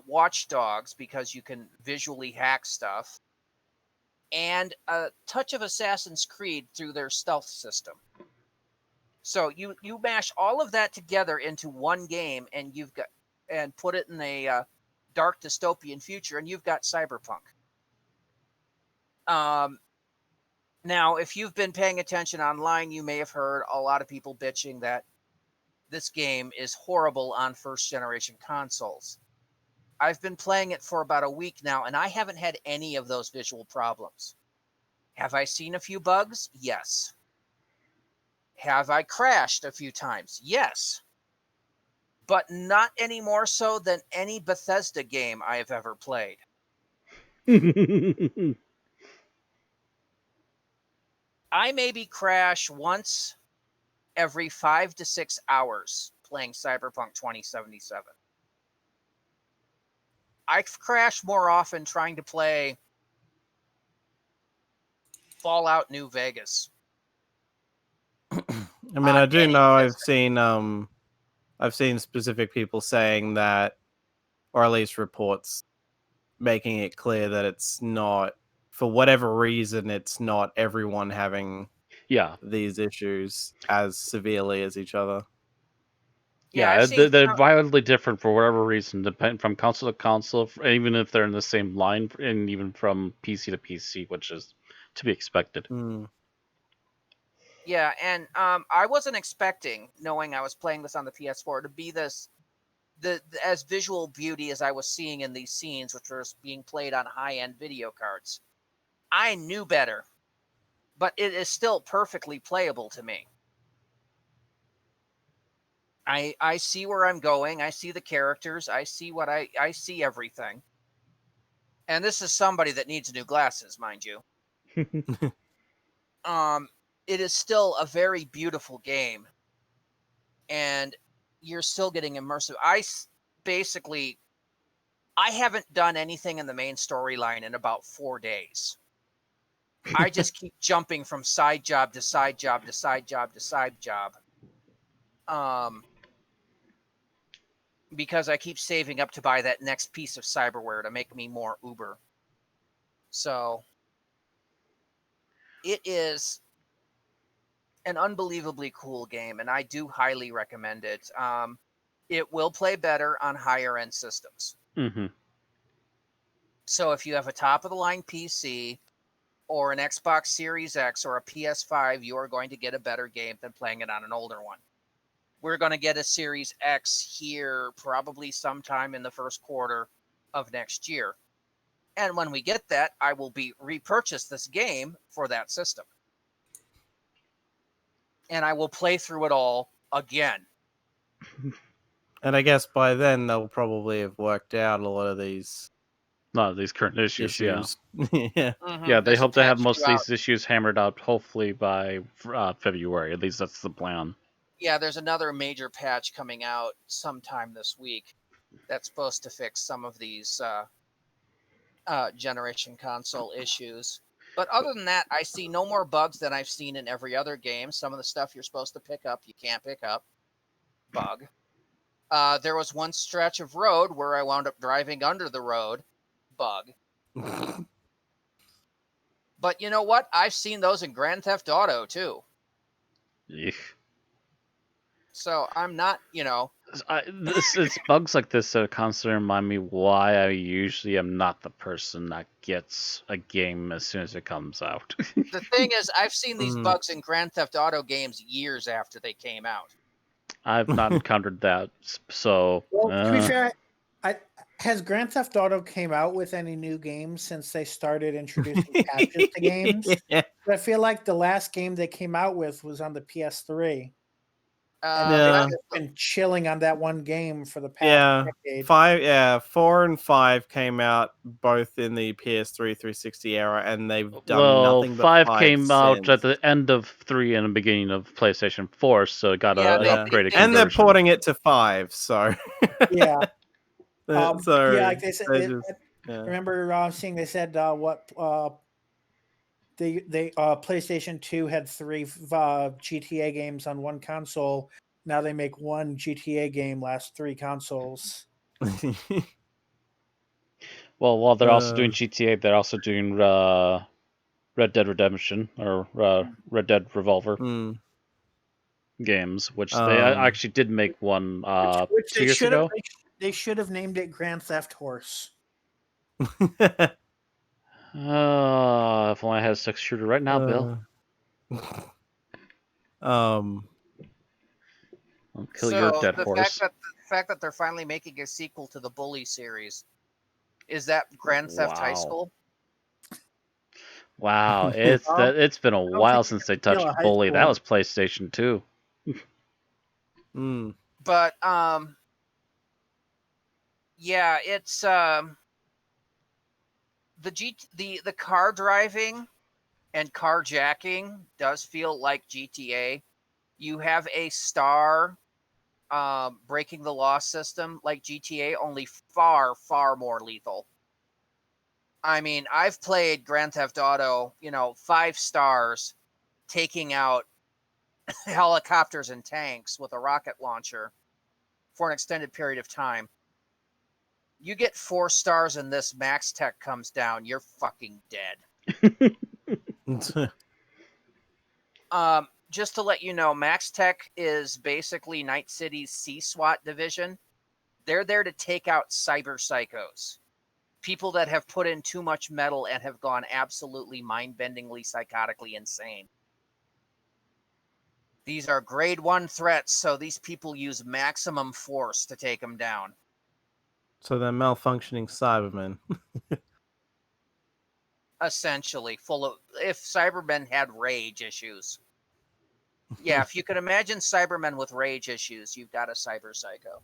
Watch Dogs because you can visually hack stuff, and a touch of Assassin's Creed through their stealth system. So you mash all of that together into one game, and put it in a dark dystopian future, and you've got Cyberpunk. Now, if you've been paying attention online, you may have heard a lot of people bitching that this game is horrible on first-generation consoles. I've been playing it for about a week now, and I haven't had any of those visual problems. Have I seen a few bugs? Yes. Have I crashed a few times? Yes. But not any more so than any Bethesda game I have ever played. I maybe crash once every 5 to 6 hours playing Cyberpunk 2077. I crash more often trying to play Fallout New Vegas. I mean, I do know I've seen specific people saying that, or at least reports making it clear that it's not, for whatever reason, it's not everyone having these issues as severely as each other. Yeah, they're wildly different for whatever reason, depending from console to console, even if they're in the same line, and even from PC to PC, which is to be expected. Yeah, and I wasn't expecting, knowing I was playing this on the PS4, to be as visual beauty as I was seeing in these scenes, which were being played on high-end video cards. I knew better, but it is still perfectly playable to me. I see where I'm going. I see the characters. I see I see everything. And this is somebody that needs new glasses, mind you. It is still a very beautiful game, and you're still getting immersive. Basically, I haven't done anything in the main storyline in about 4 days. I just keep jumping from side job to side job to side job to side job. Because I keep saving up to buy that next piece of cyberware to make me more uber. So it is an unbelievably cool game, and I do highly recommend it. It will play better on higher end systems. Mm-hmm. So if you have a top of the line PC or an Xbox Series X or a PS5, you are going to get a better game than playing it on an older one. We're going to get a Series X here probably sometime in the first quarter of next year. And when we get that, I will repurchase this game for that system. And I will play through it all again. And I guess by then they'll probably have worked out a lot of these current issues. Yeah. Yeah. Mm-hmm. Yeah, they There's a hope to have patch most of due out. these issues hammered out hopefully by February. At least that's the plan. Yeah, there's another major patch coming out sometime this week that's supposed to fix some of these generation console issues. But other than that, I see no more bugs than I've seen in every other game. Some of the stuff you're supposed to pick up, you can't pick up. Bug. There was one stretch of road where I wound up driving under the road. Bug. But you know what? I've seen those in Grand Theft Auto too. Eek. So I'm not, It's bugs like this that constantly remind me why I usually am not the person that gets a game as soon as it comes out. The thing is, I've seen these bugs in Grand Theft Auto games years after they came out. I've not encountered that, so... Well, to be fair, has Grand Theft Auto came out with any new games since they started introducing patches to games? Yeah. But I feel like the last game they came out with was on the PS3. Yeah. They've been chilling on that one game for the past decade. 4 and 5 came out both in the PS3 360 era, and they've done nothing but 5 came out at since. the end of 3 and the beginning of PlayStation 4, so it got an upgraded and they're conversion. porting it to 5, so... Yeah. Sorry. Like they said, remember seeing they said PlayStation 2 had 3 GTA games on one console. Now they make one GTA game last 3 consoles. Well, while they're also doing GTA, they're also doing Red Dead Redemption or Red Dead Revolver games, which they actually did make one which 2 years ago. They should have named it Grand Theft Horse. If only I had a 6 shooter right now, Bill. I'll kill your dead horse. The fact that they're finally making a sequel to the Bully series, is that Grand Theft High School? Wow, it's been a while since they touched Bully. That was PlayStation 2. But yeah, it's the car driving and carjacking does feel like GTA. You have a star breaking the law system like GTA, only far, far more lethal. I mean, I've played Grand Theft Auto, 5 stars, taking out helicopters and tanks with a rocket launcher for an extended period of time. You get 4 stars and this Max Tech comes down, you're fucking dead. Just to let you know, Max Tech is basically Night City's C-SWAT division. They're there to take out cyber psychos. People that have put in too much metal and have gone absolutely mind-bendingly, psychotically insane. These are grade 1 threats, so these people use maximum force to take them down. So they're malfunctioning Cybermen. essentially full of. If Cybermen had rage issues, yeah, if you can imagine Cybermen with rage issues, you've got a cyber psycho.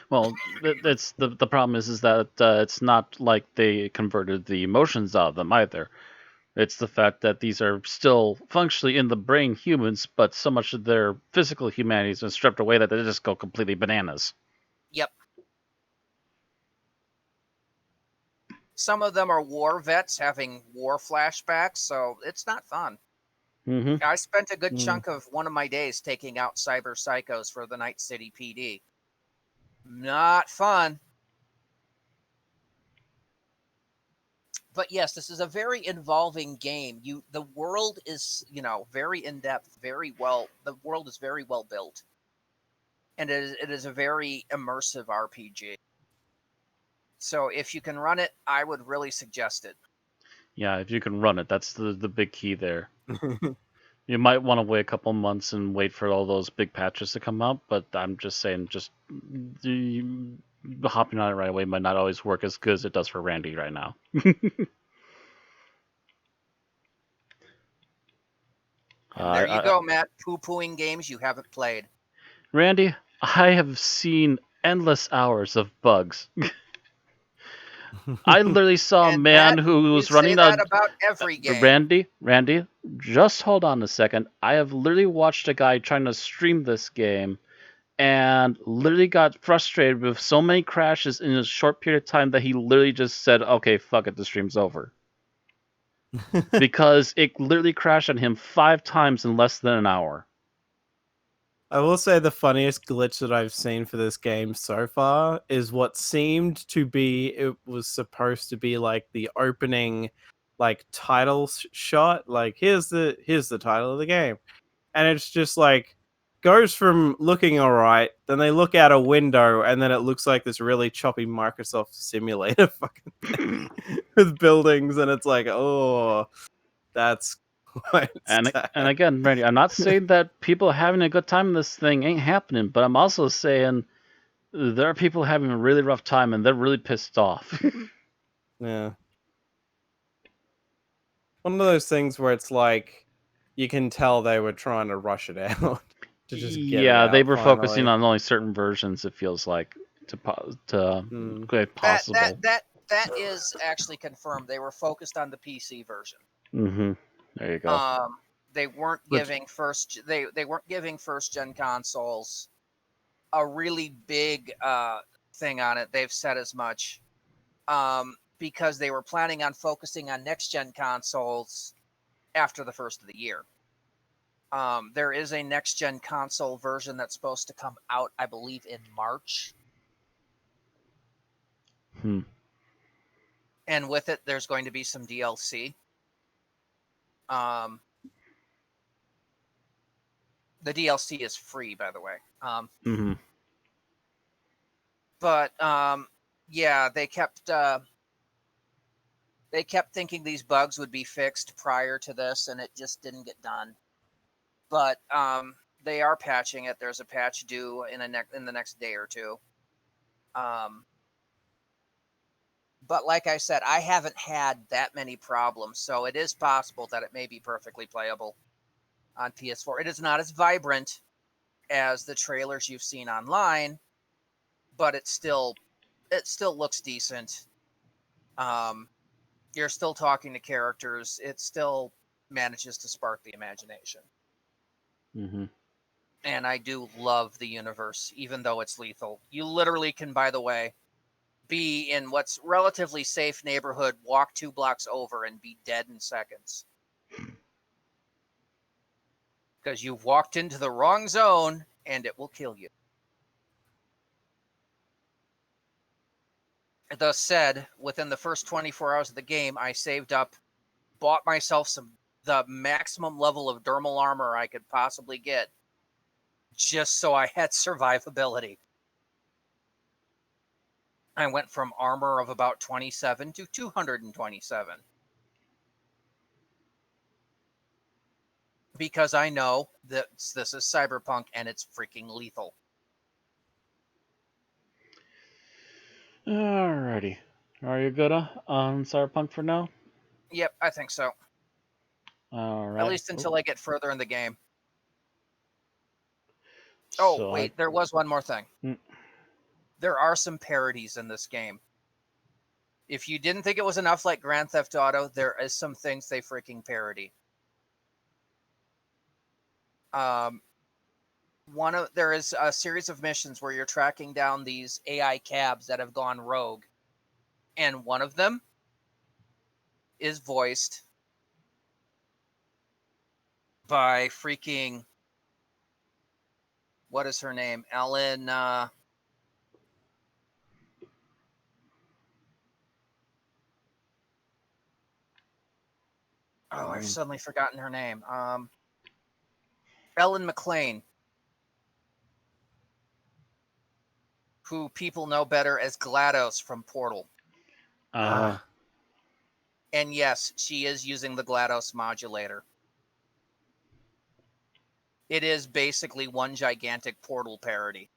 Well, it's the problem is that it's not like they converted the emotions out of them either. It's the fact that these are still functionally in the brain humans, but so much of their physical humanity has been stripped away that they just go completely bananas. Yep. Some of them are war vets having war flashbacks, so it's not fun. Mm-hmm. I spent a good chunk of one of my days taking out cyber psychos for the Night City PD. Not fun. But yes, this is a very involving game. The world is, very in depth, very well. The world is very well built, and it is a very immersive RPG. So if you can run it, I would really suggest it. Yeah, if you can run it, that's the big key there. You might want to wait a couple months and wait for all those big patches to come out, but I'm just saying, hopping on it right away might not always work as good as it does for Randy right now. And there you go, Matt. Poo-pooing games you haven't played. Randy, I have seen endless hours of bugs. I literally saw a And man Matt, who you was say running that about every game. Randy, just hold on a second. I have literally watched a guy trying to stream this game and literally got frustrated with so many crashes in a short period of time that he literally just said, okay, fuck it, the stream's over. Because it literally crashed on him 5 times in less than an hour. I will say the funniest glitch that I've seen for this game so far is what seemed to be, it was supposed to be like the opening like title shot, like here's the title of the game. And it's just like goes from looking all right, then they look out a window and then it looks like this really choppy Microsoft simulator fucking thing with buildings, and it's like, oh, that's quite And sad. again, Randy, I'm not saying that people having a good time in this thing ain't happening, but I'm also saying there are people having a really rough time and they're really pissed off. Yeah. One of those things where it's like you can tell they were trying to rush it out to just get it Yeah, they out were focusing finally. on only certain versions. It feels like to Mm. get possible. That is actually confirmed. They were focused on the PC version. Mm-hmm. There you go. They weren't Which- giving they weren't giving first gen consoles a really big thing on it. They've said as much, because they were planning on focusing on next gen consoles after the first of the year. There is a next gen console version that's supposed to come out, I believe, in March. And with it, there's going to be some DLC. The DLC is free, by the way. Mm-hmm. But yeah, they kept thinking these bugs would be fixed prior to this, and it just didn't get done. But they are patching it. There's a patch due in the next day or two. But like I said, I haven't had that many problems, so it is possible that it may be perfectly playable on PS4. It is not as vibrant as the trailers you've seen online, but it still looks decent. You're still talking to characters. It still manages to spark the imagination. Mm-hmm. And I do love the universe, even though it's lethal. You literally can, by the way, be in what's relatively safe neighborhood, walk 2 blocks over, and be dead in seconds. Because you've walked into the wrong zone, and it will kill you. Thus said, within the first 24 hours of the game, I saved up, bought myself the maximum level of dermal armor I could possibly get, just so I had survivability. I went from armor of about 27 to 227. Because I know that this is Cyberpunk and it's freaking lethal. Alrighty. Are you good on Cyberpunk for now? Yep, I think so. All right. At least until I get further in the game. All At right. least until I get further in the game. So Oh, wait, there was one more thing. Hmm. There are some parodies in this game. If you didn't think it was enough like Grand Theft Auto, there is some things they freaking parody. There is a series of missions where you're tracking down these AI cabs that have gone rogue, and one of them is voiced by freaking, what is her name? Ellen. I've suddenly forgotten her name. Ellen McLean, who people know better as GLaDOS from Portal. And yes, she is using the GLaDOS modulator. It is basically one gigantic Portal parody.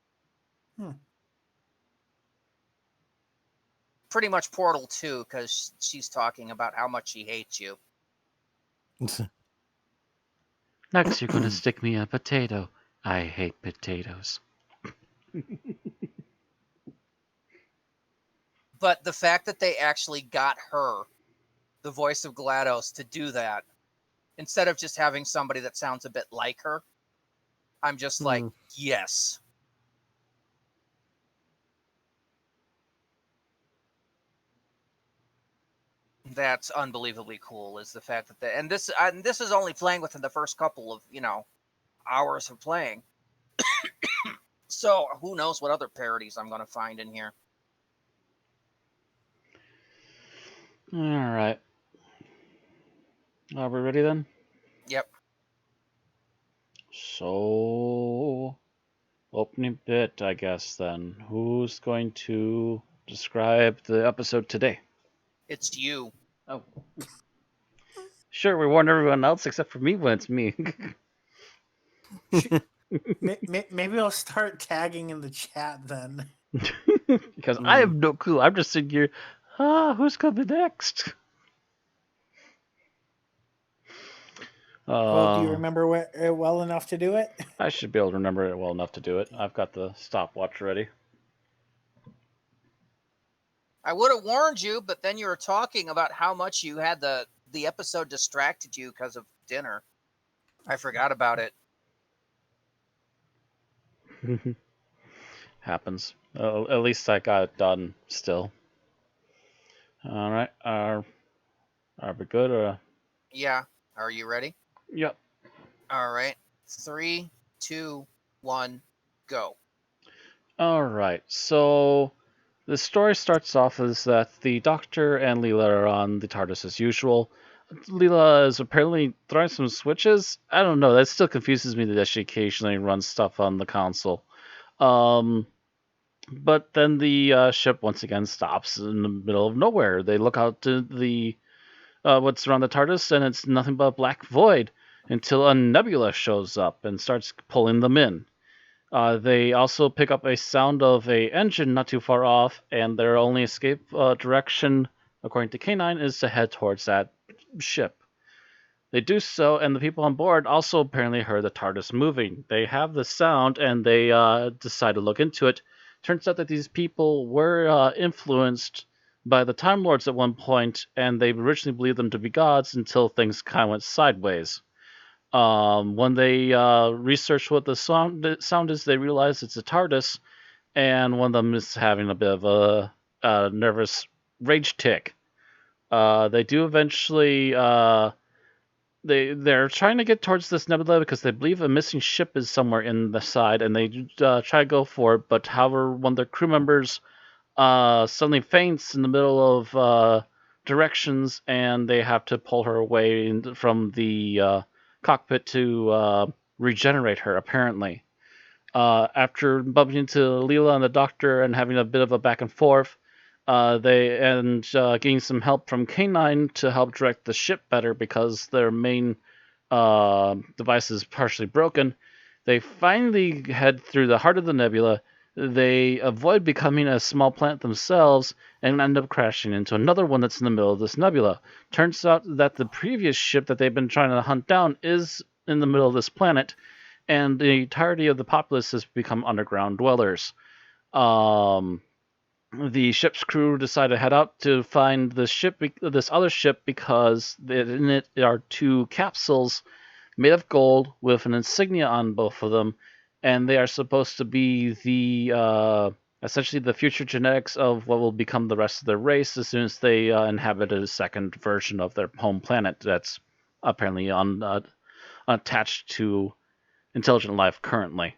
Pretty much Portal 2, because she's talking about how much she hates you. Next, you're gonna stick me a potato. I hate potatoes. But the fact that they actually got her, the voice of GLaDOS, to do that, instead of just having somebody that sounds a bit like her, I'm just like, yes. That's unbelievably cool, is the fact that and this is only playing within the first couple of, hours of playing. So who knows what other parodies I'm going to find in here. all right. Are we ready then? Yep. So, opening bit, I guess, then. Who's going to describe the episode today? It's you. Oh. Sure, we warned everyone else except for me when it's me. Maybe I'll start tagging in the chat then. Because I have no clue. I'm just sitting here, who's coming next? Well, do you remember it well enough to do it? I should be able to remember it well enough to do it. I've got the stopwatch ready. I would have warned you, but then you were talking about how much you had the episode distracted you because of dinner. I forgot about it. Happens. At least I got it done still. All right. Are we good? Or... Yeah. Are you ready? Yep. All right. 3, 2, 1, go. All right. So the story starts off as that the Doctor and Leela are on the TARDIS as usual. Leela is apparently throwing some switches. I don't know. That still confuses me that she occasionally runs stuff on the console. But then the ship once again stops in the middle of nowhere. They look out to the what's around the TARDIS, and it's nothing but a black void until a nebula shows up and starts pulling them in. They also pick up a sound of a engine not too far off, and their only escape direction, according to K9, is to head towards that ship. They do so, and the people on board also apparently heard the TARDIS moving. They have the sound, and they decide to look into it. Turns out that these people were influenced by the Time Lords at one point, and they originally believed them to be gods until things kind of went sideways. When they research what the sound is, they realize it's a TARDIS, and one of them is having a bit of a nervous rage tick. They do eventually... They're trying to get towards this nebula because they believe a missing ship is somewhere in the side, and they try to go for it. But however, one of their crew members suddenly faints in the middle of directions, and they have to pull her away from the cockpit to regenerate her. Apparently, after bumping into Leela and the Doctor and having a bit of a back and forth, getting some help from K9 to help direct the ship better because their main device is partially broken. They finally head through the heart of the nebula, They avoid becoming a small planet themselves and end up crashing into another one that's in the middle of this nebula. Turns out that the previous ship that they've been trying to hunt down is in the middle of this planet, and the entirety of the populace has become underground dwellers. Um, the ship's crew decide to head out to find this other ship, because in it are two capsules made of gold with an insignia on both of them, and they are supposed to be the essentially the future genetics of what will become the rest of their race as soon as they inhabit a second version of their home planet that's apparently attached to intelligent life currently.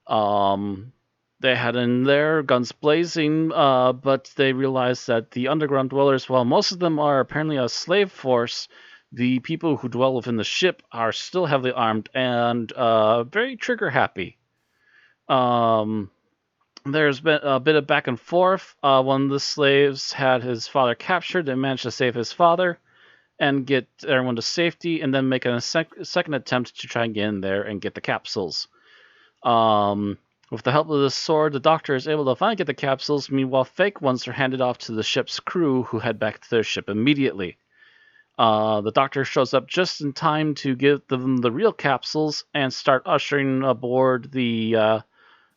Um, they had in there, guns blazing, but they realized that the underground dwellers, while most of them are apparently a slave force, the people who dwell within the ship are still heavily armed and very trigger happy. There's been a bit of back and forth. One of the slaves had his father captured and managed to save his father and get everyone to safety, and then make a second attempt to try and get in there and get the capsules. With the help of the sword, the Doctor is able to finally get the capsules. Meanwhile, fake ones are handed off to the ship's crew, who head back to their ship immediately. The Doctor shows up just in time to give them the real capsules and start ushering aboard the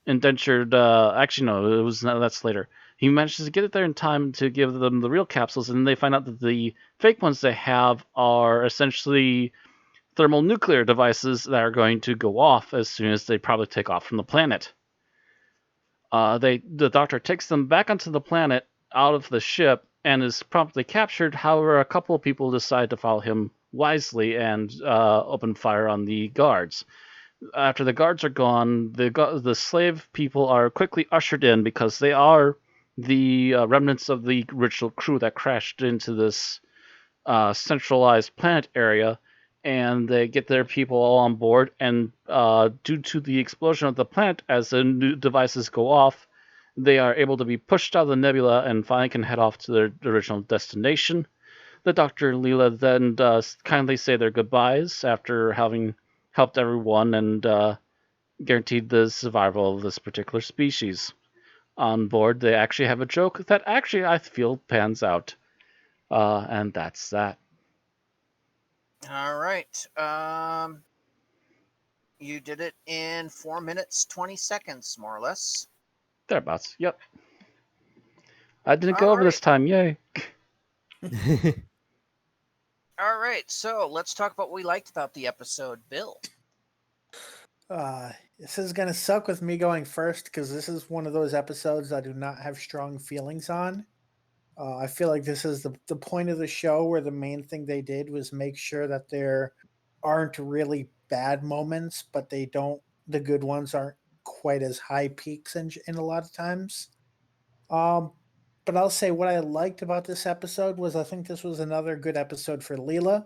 indentured. Actually, no, that's later. He manages to get it there in time to give them the real capsules, and they find out that the fake ones they have are essentially thermonuclear devices that are going to go off as soon as they probably take off from the planet. The Doctor takes them back onto the planet out of the ship and is promptly captured. However, a couple of people decide to follow him wisely and open fire on the guards. After the guards are gone, the slave people are quickly ushered in, because they are the remnants of the original crew that crashed into this centralized planet area, and they get their people all on board. And due to the explosion of the planet, as the new devices go off, they are able to be pushed out of the nebula and finally can head off to their original destination. The Doctor and Leela then kindly say their goodbyes after having helped everyone and guaranteed the survival of this particular species. On board, they actually have a joke that actually I feel pans out. And that's that. All right. You did it in 4 minutes 20 seconds, more or less. Thereabouts. Yep. I didn't go All over this time. Yay. All right. So let's talk about what we liked about the episode, Bill. This is gonna suck with me going first, because this is one of those episodes I do not have strong feelings on. I feel like this is the point of the show where the main thing they did was make sure that there aren't really bad moments, but the good ones aren't quite as high peaks in a lot of times. But I'll say what I liked about this episode was I think this was another good episode for Leela.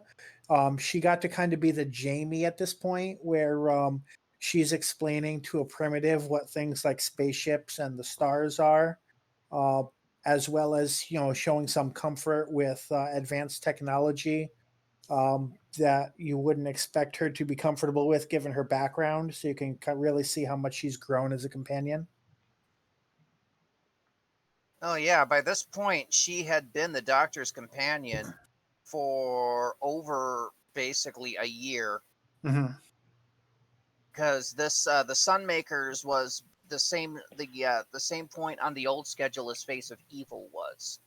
She got to kind of be the Jamie at this point, where she's explaining to a primitive what things like spaceships and the stars are, as well as showing some comfort with advanced technology that you wouldn't expect her to be comfortable with given her background. So you can really see how much she's grown as a companion. Oh, yeah. By this point, she had been the Doctor's companion for over basically a year. Mm-hmm. Because this, the Sunmakers was the same point on the old schedule as Face of Evil was.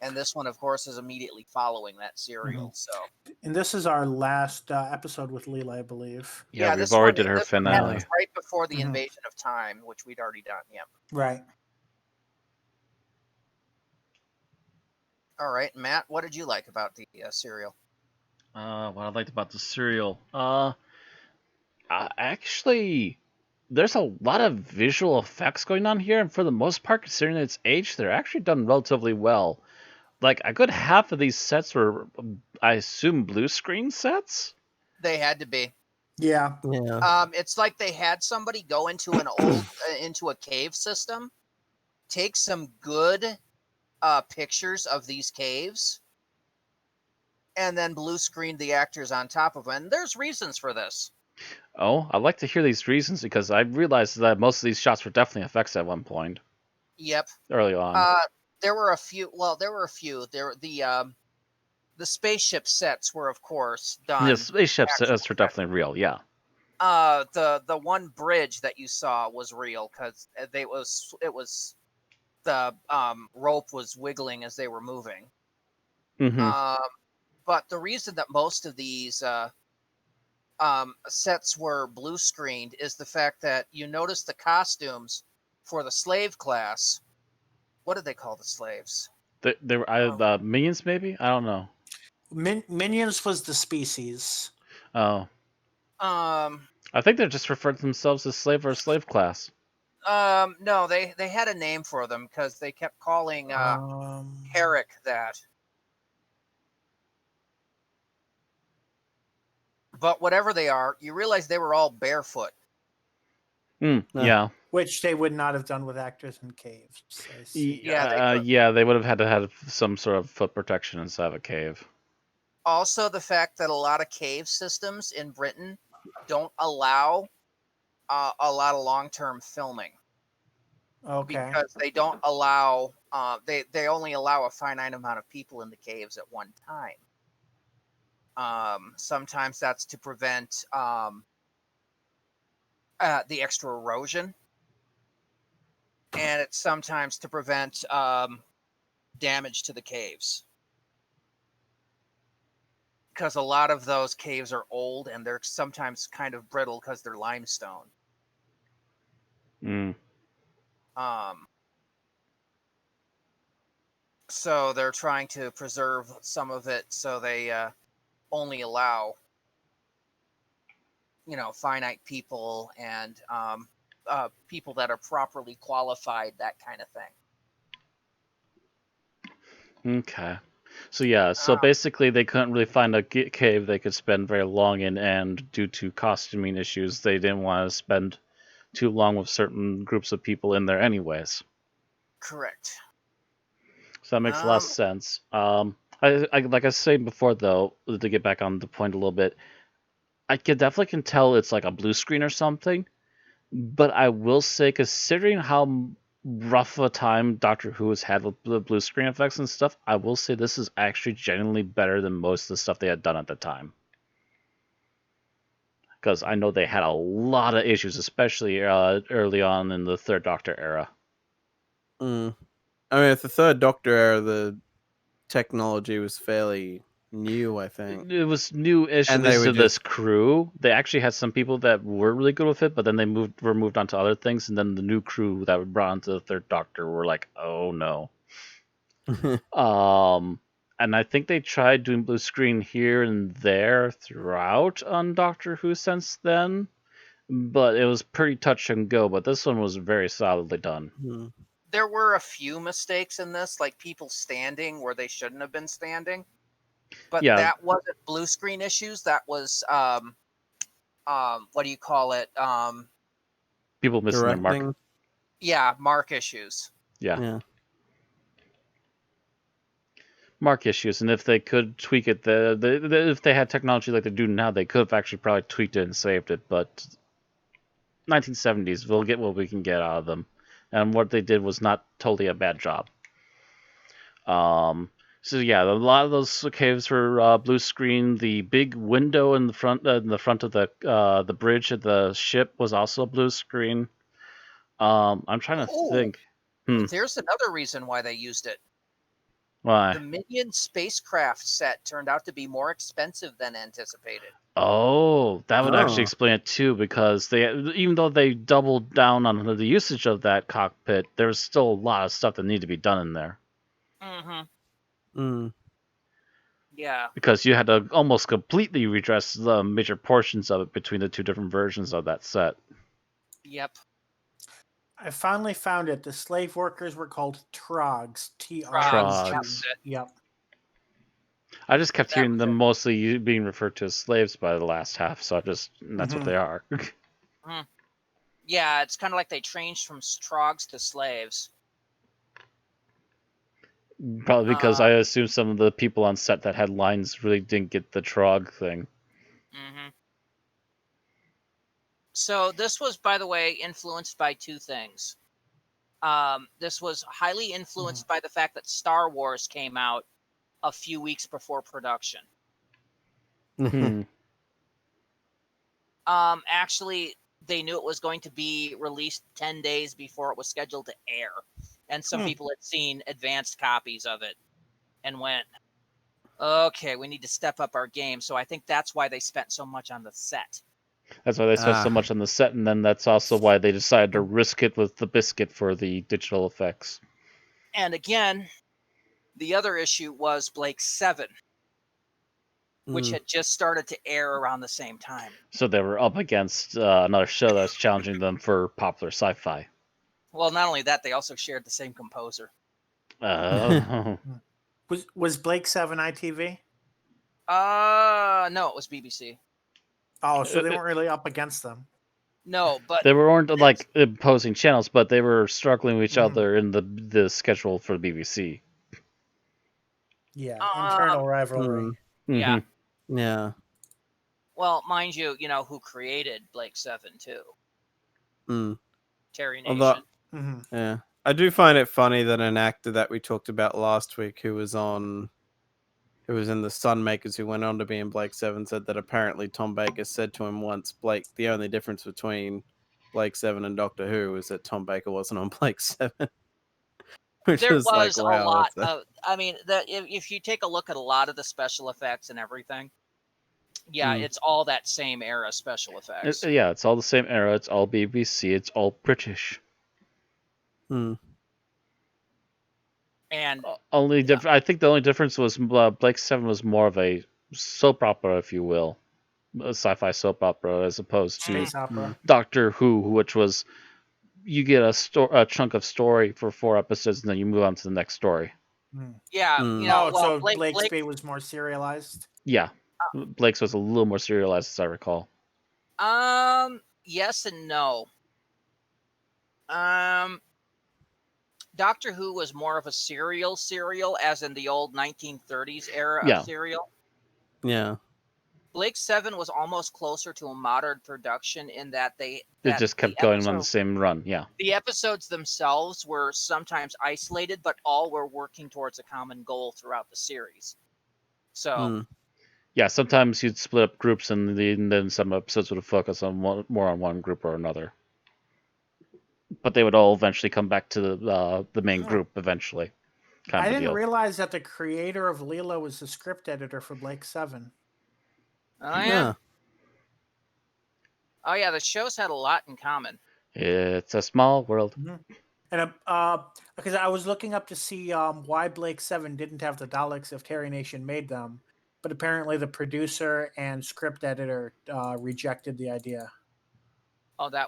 And this one, of course, is immediately following that serial. Mm-hmm. So, and this is our last episode with Leela, I believe. Yeah, we've already did her finale. Right before the Mm-hmm. Invasion of Time, which we'd already done. Yeah. Right. All right, Matt, what did you like about the serial? What I liked about the serial, actually, there's a lot of visual effects going on here, and for the most part, considering its age, they're actually done relatively well. Like, a good half of these sets were, I assume, blue screen sets? They had to be. Yeah. It's like they had somebody go into an old into a cave system, take some good pictures of these caves, and then blue screened the actors on top of it. And there's reasons for this. Oh, I'd like to hear these reasons because I realized that most of these shots were definitely effects at one point Yep. early on. There were a few. Well, there were a few. The spaceship sets were, of course, done. Yeah, spaceships actual are definitely real. Yeah. The one bridge that you saw was real because it was the rope was wiggling as they were moving. Mm-hmm. But the reason that most of these sets were blue screened is the fact that you notice the costumes for the slave class. What did they call the slaves? They were minions, maybe. I don't know. Minions was the species. Oh, Um, I think they just referred to themselves as slave or slave class. no, they had a name for them because they kept calling Herrick that. But whatever they are, you realize they were all barefoot. Yeah. Which they would not have done with actors in caves. I see. Yeah, they would have had to have some sort of foot protection inside of a cave. Also, the fact that a lot of cave systems in Britain don't allow a lot of long-term filming. Okay. Because they don't allow they only allow a finite amount of people in the caves at one time. Sometimes that's to prevent the extra erosion, and it's sometimes to prevent damage to the caves, because a lot of those caves are old and they're sometimes kind of brittle because they're limestone. So they're trying to preserve some of it, so they only allow, finite people and people that are properly qualified, that kind of thing. Okay. So yeah, so basically they couldn't really find a cave they could spend very long in, and due to costuming issues, they didn't want to spend too long with certain groups of people in there anyways. Correct. So that makes less sense. I like I was saying before though, to get back on the point a little bit, I definitely can tell it's like a blue screen or something, but I will say, considering how rough a time Doctor Who has had with the blue screen effects and stuff, I will say this is actually genuinely better than most of the stuff they had done at the time. Because I know they had a lot of issues, especially early on in the Third Doctor era. I mean, with the Third Doctor era, the technology was fairly new, I think. It was new-ish, And at least they to were this crew. They actually had some people that were really good with it, but then they were moved on to other things, and then the new crew that were brought onto the Third Doctor were like, oh no. And I think they tried doing blue screen here and there throughout on Doctor Who since then, but it was pretty touch and go. But this one was very solidly done. There were a few mistakes in this, like people standing where they shouldn't have been standing, but that wasn't blue screen issues. That was what do you call it? People missing their mark. Yeah, mark issues. Yeah. Mark issues, and if they could tweak it, if they had technology like they do now, they could have actually probably tweaked it and saved it. But 1970s, we'll get what we can get out of them, and what they did was not totally a bad job. So yeah, a lot of those caves were blue screen. The big window in the front of the bridge of the ship was also blue screen. I'm trying to think. There's another reason why they used it. Why? The Minion spacecraft set turned out to be more expensive than anticipated. Oh, that would actually explain it too, because even though they doubled down on the usage of that cockpit, there's still a lot of stuff that needed to be done in there. Yeah. Because you had to almost completely redress the major portions of it between the two different versions of that set. Yep. I finally found it. The slave workers were called Trogs. Trogs. Yep. I just kept hearing them mostly being referred to as slaves by the last half, so that's what they are. Yeah, it's kind of like they changed from Trogs to slaves. Probably because I assume some of the people on set that had lines really didn't get the Trog thing. So this was, by the way, influenced by two things. This was highly influenced by the fact that Star Wars came out a few weeks before production. Hmm. Actually, they knew it was going to be released 10 days before it was scheduled to air. And some people had seen advanced copies of it and went, okay, we need to step up our game. So I think that's why they spent so much on the set. That's why they spent so much on the set, and then that's also why they decided to risk it with the biscuit for the digital effects. And again, the other issue was Blake 7, which had just started to air around the same time. So they were up against another show that was challenging them for popular sci-fi. Well, not only that, they also shared the same composer. Was Blake 7 ITV? No, it was BBC. Oh, so they weren't really up against them. No, but they weren't like opposing channels, but they were struggling with each other in the schedule for the BBC. Yeah, internal rivalry. Yeah. Yeah. Well, mind you, you know who created Blake 7 too? Terry Nation. Yeah. I do find it funny that an actor that we talked about last week who was in the Sunmakers, who went on to be in Blake 7, said that apparently Tom Baker said to him once, Blake, the only difference between Blake 7 and Doctor Who is that Tom Baker wasn't on Blake 7. There was like, wow, a lot of, I mean, if you take a look at a lot of the special effects and everything, it's all that same era special effects. It's all the same era. It's all BBC. It's all British. Hmm. And I think the only difference was Blake 7 was more of a soap opera, if you will, a sci-fi soap opera, as opposed to Space opera. Doctor Who, which was you get a chunk of story for 4 episodes, and then you move on to the next story. Yeah, you know, so Blake's Bay was more serialized. Yeah, Blake's was a little more serialized, as I recall. Yes and no. Doctor Who was more of a serial, as in the old 1930s era of serial. Yeah. Blake 7 was almost closer to a modern production in that it just kept going on the same run. Yeah. The episodes themselves were sometimes isolated, but all were working towards a common goal throughout the series. So. Yeah, sometimes you'd split up groups, and then some episodes would focus on more on one group or another. But they would all eventually come back to the main group eventually. I didn't realize that the creator of Leela was the script editor for Blake 7. Oh, yeah? Oh, yeah, the shows had a lot in common. It's a small world. And because I was looking up to see why Blake 7 didn't have the Daleks if Terry Nation made them, but apparently the producer and script editor rejected the idea. Oh, that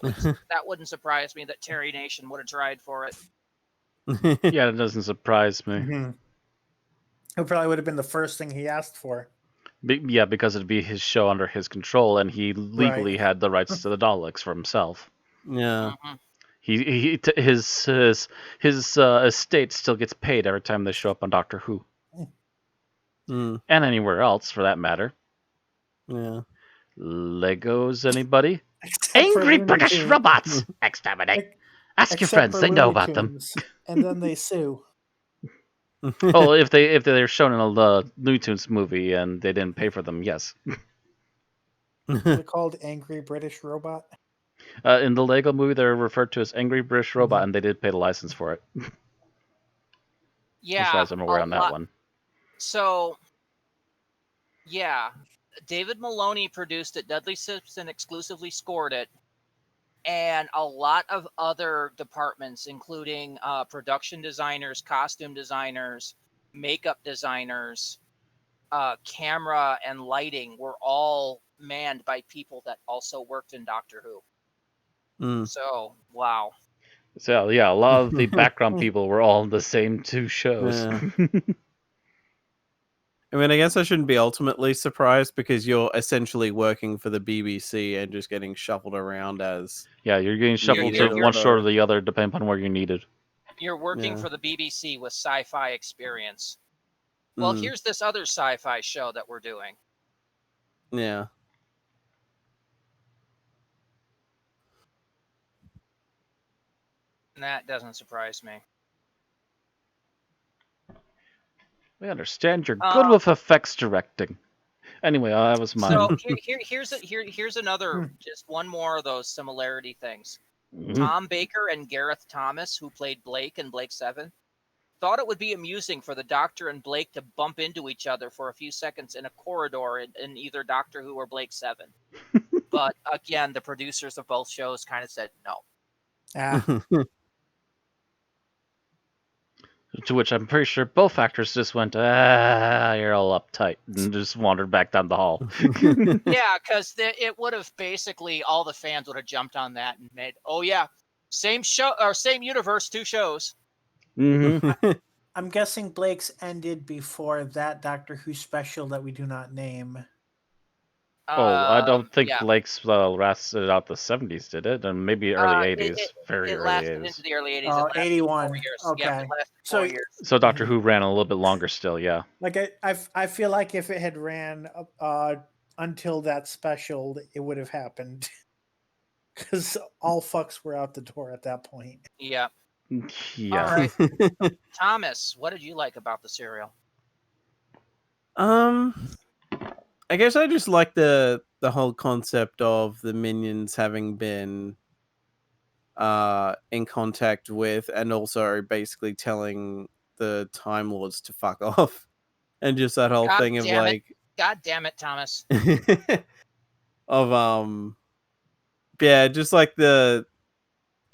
wouldn't surprise me that Terry Nation would have tried for it. Yeah, it doesn't surprise me. It probably would have been the first thing he asked for. Because it'd be his show under his control, and he legally had the rights to the Daleks for himself. Yeah. His estate still gets paid every time they show up on Doctor Who. And anywhere else, for that matter. Yeah. Legos, anybody? Except Angry British robots! Exterminate! Ask your friends, they know about them. And then they sue. Oh, if they're shown in a Looney Tunes movie and they didn't pay for them, yes. They're called Angry British Robot? In the Lego movie, they're referred to as Angry British Robot, and they did pay the license for it. Yeah. As far as I'm aware on that one. So, yeah. David Maloney produced it. Dudley Simpson exclusively scored it. And a lot of other departments, including production designers, costume designers, makeup designers, camera and lighting, were all manned by people that also worked in Doctor Who. So, wow. So, yeah, a lot of the background people were all in the same 2 shows. Yeah. I mean, I guess I shouldn't be ultimately surprised because you're essentially working for the BBC and just getting shuffled around as... Yeah, you're getting shuffled to one shore or the other, depending upon where you're needed. You're working for the BBC with sci-fi experience. Well, here's this other sci-fi show that we're doing. Yeah. That doesn't surprise me. We understand you're good with effects directing. Anyway, that was mine. So here's another, just one more of those similarity things. Tom Baker and Gareth Thomas, who played Blake in Blake 7, thought it would be amusing for the Doctor and Blake to bump into each other for a few seconds in a corridor in either Doctor Who or Blake 7. But again, the producers of both shows kind of said no. To which I'm pretty sure both actors just went, you're all uptight, and just wandered back down the hall. Yeah, because it would have basically, all the fans would have jumped on that and made, oh yeah, same show or same universe, 2 shows. Mm-hmm. I'm guessing Blake's ended before that Doctor Who special that we do not name. I don't think yeah. Blake's lasted out the 70s, did it? And maybe early 80s. Very it early lasted 80s. into the early 80s. Oh, It lasted 81. 4 years. Okay. Yeah, it lasted 4 years. So Doctor Who ran a little bit longer still, yeah. Like I feel like if it had ran until that special, it would have happened. Because all fucks were out the door at that point. Yeah. Yeah. All right. Thomas, what did you like about the serial? I guess I just like the whole concept of the minions having been in contact with, and also basically telling the Time Lords to fuck off, and just that whole thing of like, God damn it, Thomas. of yeah, just like in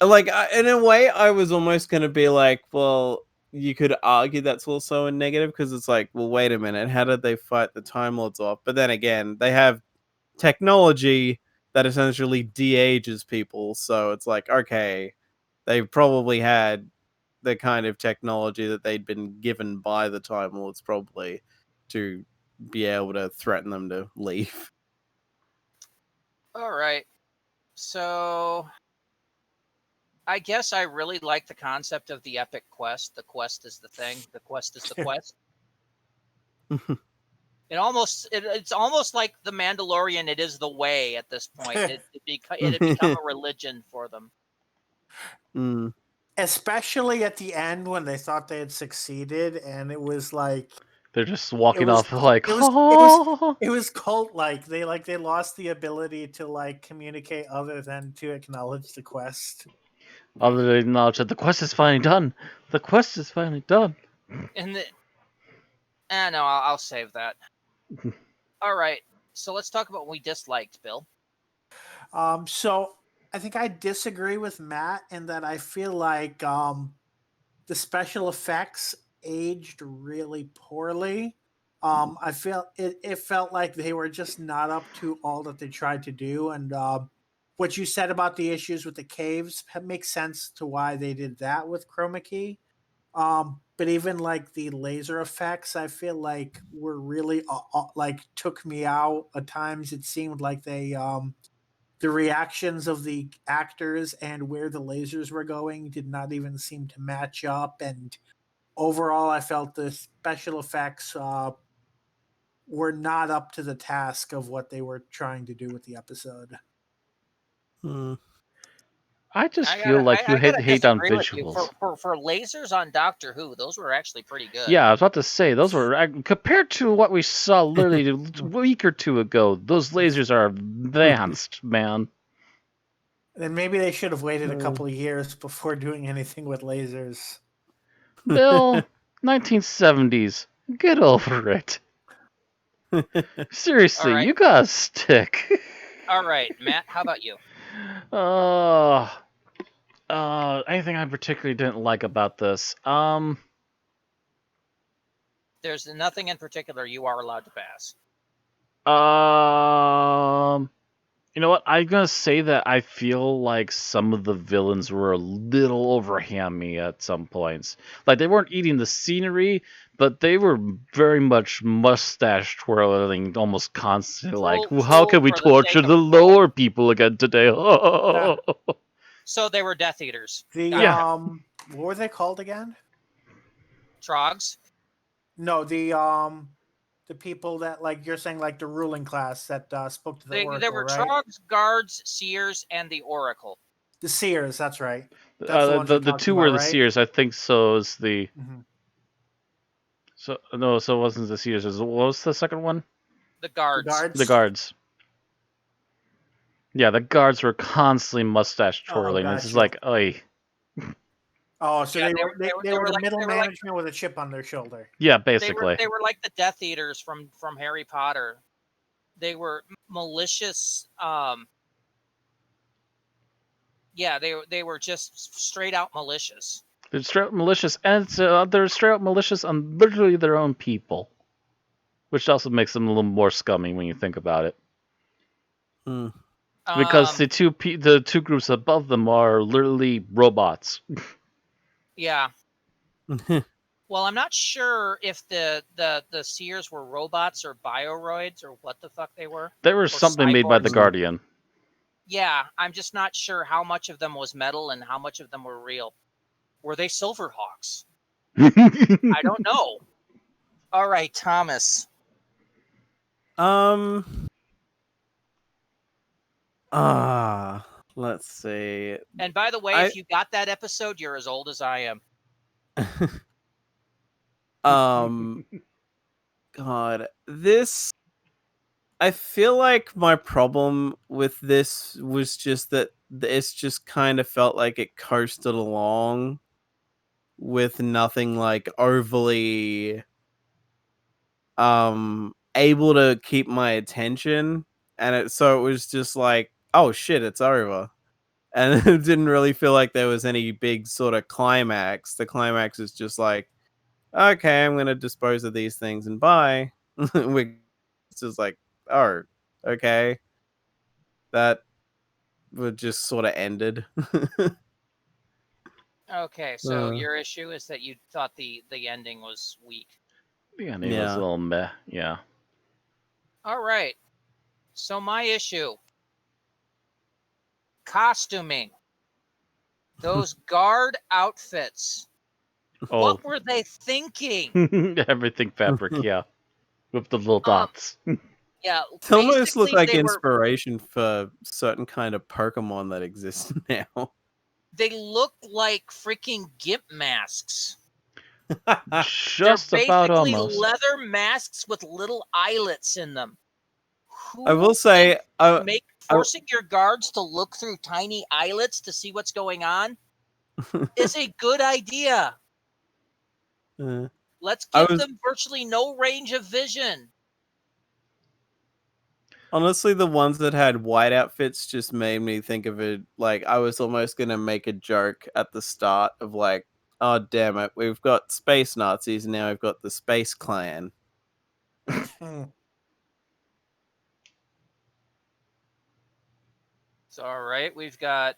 a way, I was almost gonna be like, well, you could argue that's also a negative, because it's like, well, wait a minute, how did they fight the Time Lords off? But then again, they have technology that essentially de-ages people, so it's like, okay, they probably had the kind of technology that they'd been given by the Time Lords probably to be able to threaten them to leave. All right. So I guess I really like the concept of the epic quest. The quest is the thing. The quest is the quest. It's almost like the Mandalorian. It is the way at this point. It had become a religion for them. Especially at the end when they thought they had succeeded, and it was like they're just walking off like, it was cult-like. They lost the ability to like communicate other than to acknowledge the quest. Other than acknowledge that the quest is finally done. The quest is finally done. And no, I'll save that. All right. So let's talk about what we disliked, Bill. So I think I disagree with Matt in that I feel like the special effects aged really poorly. I felt it felt like they were just not up to all that they tried to do, and what you said about the issues with the caves makes sense to why they did that with chroma key. But even like the laser effects, I feel like were really like took me out. At times, it seemed like they the reactions of the actors and where the lasers were going did not even seem to match up. And overall, I felt the special effects were not up to the task of what they were trying to do with the episode. I just feel like you hate on visuals. For lasers on Doctor Who, those were actually pretty good. Yeah, I was about to say, those were, compared to what we saw literally a week or two ago, those lasers are advanced, man. Then maybe they should have waited a couple of years before doing anything with lasers. Bill, 1970s, get over it. Seriously, right. You gotta stick. All right, Matt, how about you? Anything I particularly didn't like about this? There's nothing in particular you are allowed to pass. You know what? I'm gonna say that I feel like some of the villains were a little overhammy at some points. Like they weren't eating the scenery, but they were very much mustache twirling almost constantly. Like, how can we torture the lower people again today? So they were Death Eaters. What were they called again? Trogs? No, the people that, like, you're saying, like the ruling class that spoke to the Oracle, there were right? Trogs, Guards, Seers, and the Oracle. The Seers, that's right. That's the ones The you're the talking two about, were the right? Seers. I think so. Is the Mhm. so no? So it wasn't the Seers. What was the second one? The The guards. guards. The guards. Yeah, the guards were constantly mustache twirling. It's just gotcha. like, oy. Oh, so Yeah, they they were were- they, they were- they they were were the like- middle they were like- management with a chip on their shoulder. Yeah, They basically. were like the Death Eaters from Harry Potter. They were malicious. Yeah, they were just straight out malicious. They're straight up malicious, and they're straight up malicious on literally their own people, which also makes them a little more scummy when you think about it. Mm. Because the two groups above them are literally robots. Yeah. Well, I'm not sure if the Seers were robots or bioroids or what the fuck they were. They were something made by the cyborgs. Guardian. Yeah, I'm just not sure how much of them was metal and how much of them were real. Were they Silverhawks? I don't know. All right, Thomas. Let's see. And by the way, if you got that episode, you're as old as I am. God, this. I feel like my problem with this was just that it's just kind of felt like it coasted along with nothing like overly able to keep my attention, and so it was just like, oh shit, it's over. And it didn't really feel like there was any big sort of climax. The climax is just like, okay, I'm gonna dispose of these things and bye. It's just like, oh, okay. That would just sort of ended. Okay, so your issue is that you thought the ending was weak. Yeah, it was a little meh. Yeah. All right. So my issue. Costuming. Those guard outfits. Oh, What were they thinking? everything fabric, yeah, with the little dots. Yeah, It almost looked basically like they were- inspiration for certain kind of Pokemon that exist now. They look like freaking gimp masks. Just They're about basically almost. leather masks with little eyelets in them. I will say, Forcing your guards to look through tiny eyelets to see what's going on is a good idea. Let's give them virtually no range of vision. Honestly, the ones that had white outfits just made me think of it like I was almost going to make a joke at the start of like, oh, damn it, we've got space Nazis, and now we've got the Space Clan. It's all right. We've got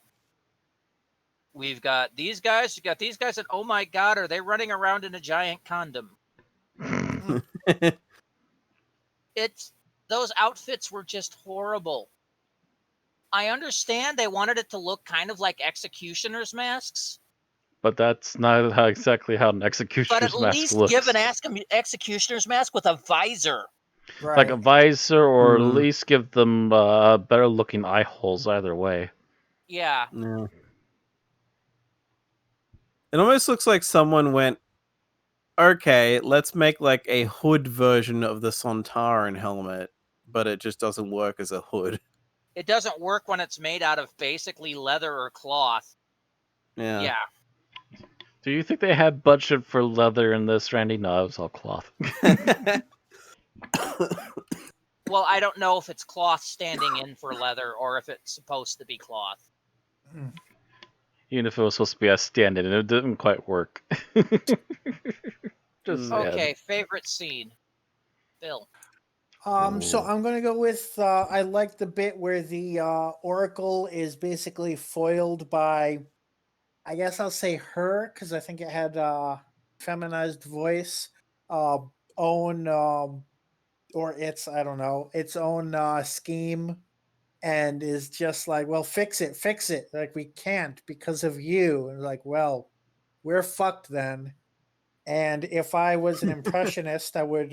these guys. You got these guys, and oh my god, are they running around in a giant condom? Those outfits were just horrible. I understand they wanted it to look kind of like executioners' masks. But that's not exactly how an executioner's mask looks. Give an executioner's mask with a visor. Right. Like a visor, or at least give them better looking eye holes either way. Yeah. It almost looks like someone went, okay, let's make like a hood version of the Sontaran helmet, but it just doesn't work as a hood. It doesn't work when it's made out of basically leather or cloth. Yeah. Do you think they had budget for leather in this, Randy? No, it was all cloth. Well, I don't know if it's cloth standing in for leather or if it's supposed to be cloth. Even if it was supposed to be a stand-in, it didn't quite work. Just okay, favorite scene. Bill. So I'm going to go with, I like the bit where the Oracle is basically foiled by, I guess I'll say her, because I think it had feminized voice, own, or its, I don't know, its own scheme, and is just like, well, fix it. Like, we can't because of you. And like, well, we're fucked then. And if I was an impressionist, I would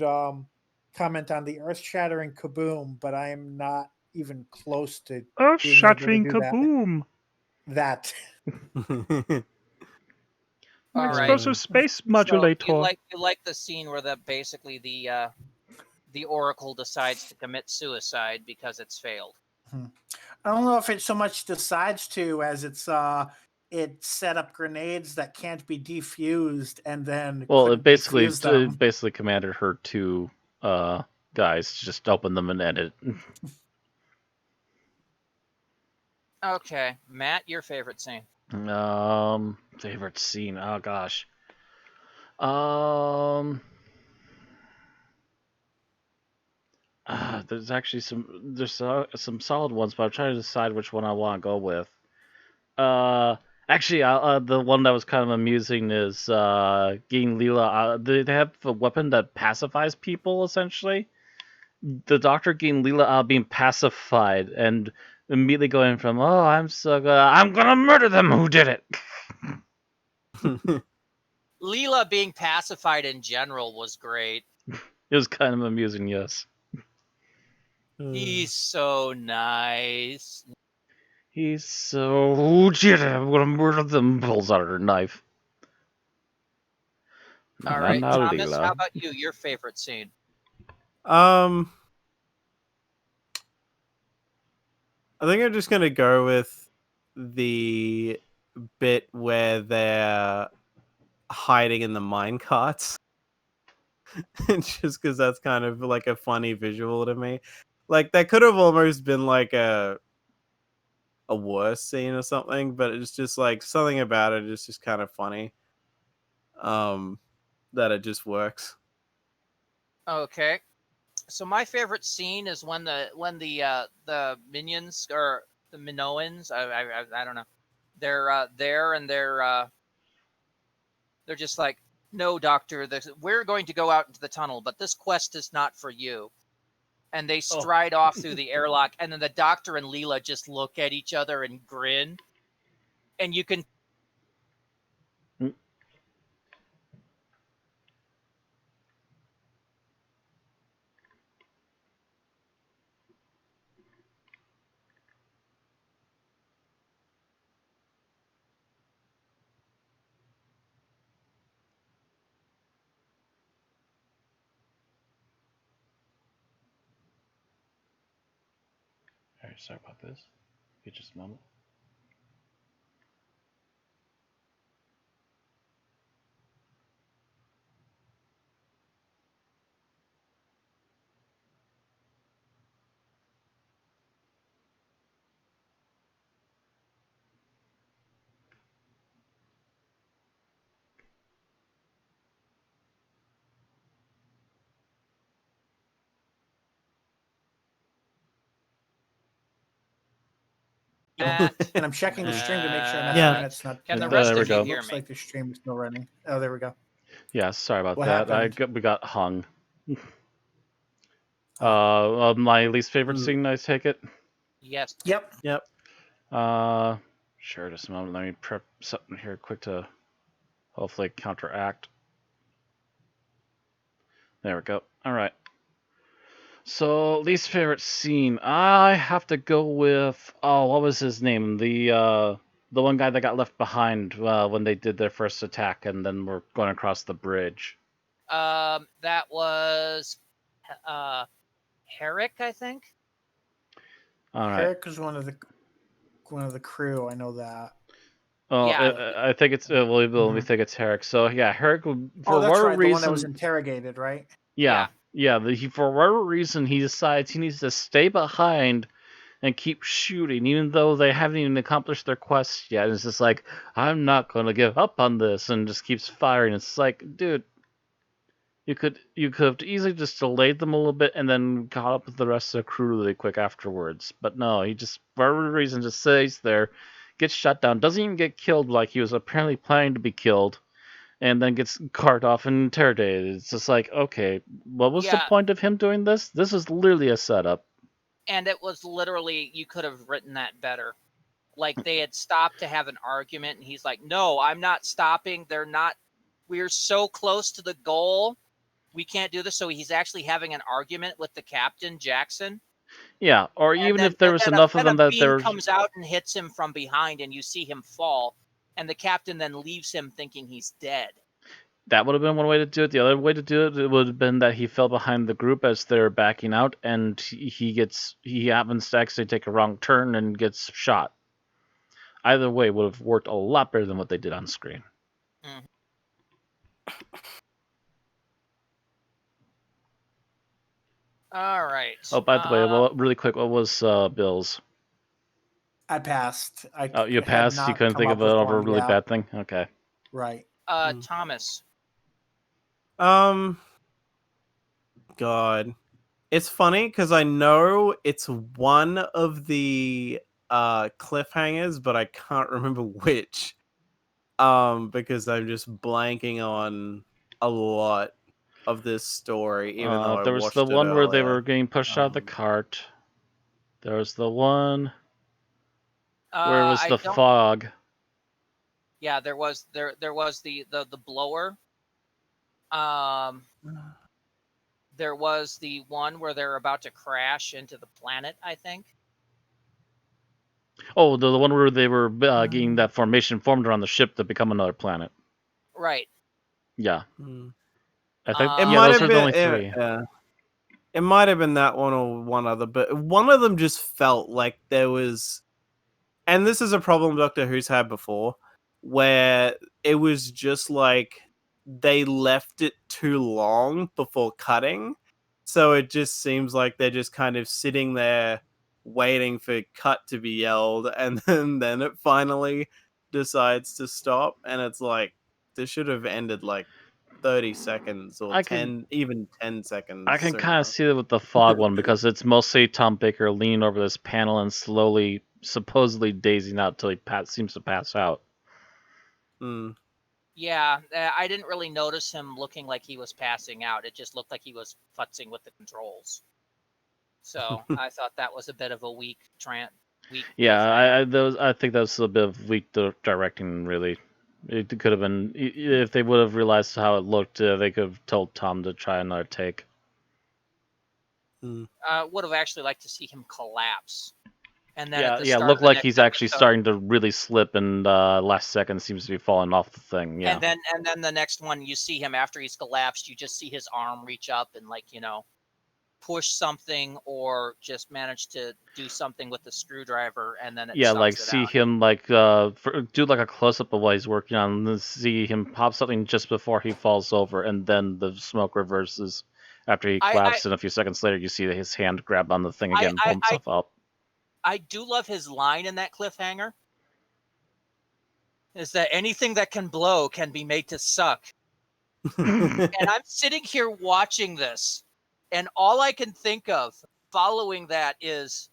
comment on the earth-shattering kaboom, but I am not even close to earth-shattering kaboom. That. All right. Explosive space So modulator. you like the scene where basically the Oracle decides to commit suicide because it's failed. I don't know if it so much decides to as it set up grenades that can't be defused and then Well, couldn't defuse them. it basically commanded her two guys to just open them and end it. Okay, Matt, your favorite scene? Favorite scene. Oh gosh. There's actually some solid ones, but I'm trying to decide which one I want to go with. Actually, the one that was kind of amusing is Ging Lila. They have a weapon that pacifies people, essentially. The Doctor Ging Lila being pacified and immediately going from, "Oh, I'm so good. I'm gonna murder them. Who did it?" Leela being pacified in general was great. It was kind of amusing, yes. He's so nice. He's so, who did it? I'm gonna murder them. Pulls out her knife. All right, Now, Thomas, Leela. how about you? Your favorite scene? I think I'm just gonna go with the bit where they're hiding in the mine carts. Just because that's kind of like a funny visual to me. Like that could have almost been like a worse scene or something, but it's just like something about it is just kind of funny. That it just works. Okay. So my favorite scene is when the minions or the Minoans, I don't know, they're there and they're just like, no, Doctor, we're going to go out into the tunnel, but this quest is not for you. And they stride off through the airlock, and then the Doctor and Leela just look at each other and grin, and you can. Alright, sorry about this. Give just a moment. Matt, And I'm checking the stream to make sure enough Yeah. minutes not. Can the There rest we of you go. hear Looks me? like the stream is still running. Oh, there we go. Yeah, sorry about What that. happened? We got hung. My least favorite scene, I take it. Yes. Yep. Sure, just a moment. Let me prep something here quick to hopefully counteract. There we go. All right. So, least favorite scene. I have to go with, what was his name? The one guy that got left behind when they did their first attack and then were going across the bridge. That was Herrick, I think. All right. Herrick was one of the crew. I know that. Oh, Yeah. I think it's let me think it's Herrick. So yeah, Herrick for Oh, that's whatever right. reason, The one that was interrogated, right? yeah. For whatever reason, he decides he needs to stay behind and keep shooting, even though they haven't even accomplished their quest yet. It's just like, I'm not going to give up on this, and just keeps firing. It's like, dude, you could have easily just delayed them a little bit and then caught up with the rest of the crew really quick afterwards. But no, he just, for whatever reason, just stays there, gets shut down, doesn't even get killed like he was apparently planning to be killed, and then gets carted off and interrogated. It's just like, okay, what was the point of him doing this? This is literally a setup. And it was literally, you could have written that better. Like, they had stopped to have an argument, and he's like, no, I'm not stopping. We're so close to the goal. We can't do this. So he's actually having an argument with the captain, Jackson. Yeah, or And even then if there was then enough of then a them that beam there. comes out and hits him from behind, and you see him fall, and the captain then leaves him thinking he's dead. That would have been one way to do it. The other way to do it, would have been that he fell behind the group as they're backing out, and he happens to actually take a wrong turn and gets shot. Either way would have worked a lot better than what they did on screen. Mhm. All right. Oh, by the way, well, really quick, what was Bill's? I passed. Oh, you had passed. You not couldn't come think up of a with one, really yeah. bad thing. Okay. Right. Thomas. God, it's funny because I know it's one of the cliffhangers, but I can't remember which. Because I'm just blanking on a lot of this story, even though I There was the watched it one where they earlier. were getting pushed out of the cart. There was the one where it was I the don't. fog. Yeah, there was the blower. There was the one where they're about to crash into the planet, I think. Oh, the one where they were getting that formation formed around the ship to become another planet. Right. Yeah. Hmm. I think It Um, might those have are the been only three. it might have been that one or one other, but one of them just felt like there was, and this is a problem Doctor Who's had before, where it was just like they left it too long before cutting, so it just seems like they're just kind of sitting there waiting for cut to be yelled, and then it finally decides to stop, and it's like this should have ended like 30 seconds or I can 10, even 10 seconds I can kind of sooner. see it with the fog one because it's mostly Tom Baker leaning over this panel and slowly, supposedly dazing out till he seems to pass out. Mm. yeah, I didn't really notice him looking like he was passing out. It just looked like he was futzing with the controls. So I thought that was a bit of a weak Yeah, cliffhanger. I think that was a bit of weak directing. Really, it could have been if they would have realized how it looked. They could have told Tom to try another take. Mm. Would have actually liked to see him collapse. And then at Yeah, the yeah, start look of the like next he's actually episode, starting to really slip, and last second seems to be falling off the thing. Yeah, and then the next one you see him after he's collapsed, you just see his arm reach up and push something or just manage to do something with the screwdriver, and then it yeah, like sucks it see out. him do like a close up of what he's working on, and then see him pop something just before he falls over, and then the smoke reverses after he I collapsed, and a few seconds later you see his hand grab on the thing I again and I pull I, himself up. I do love his line in that cliffhanger. Is that anything that can blow can be made to suck? And I'm sitting here watching this, and all I can think of following that is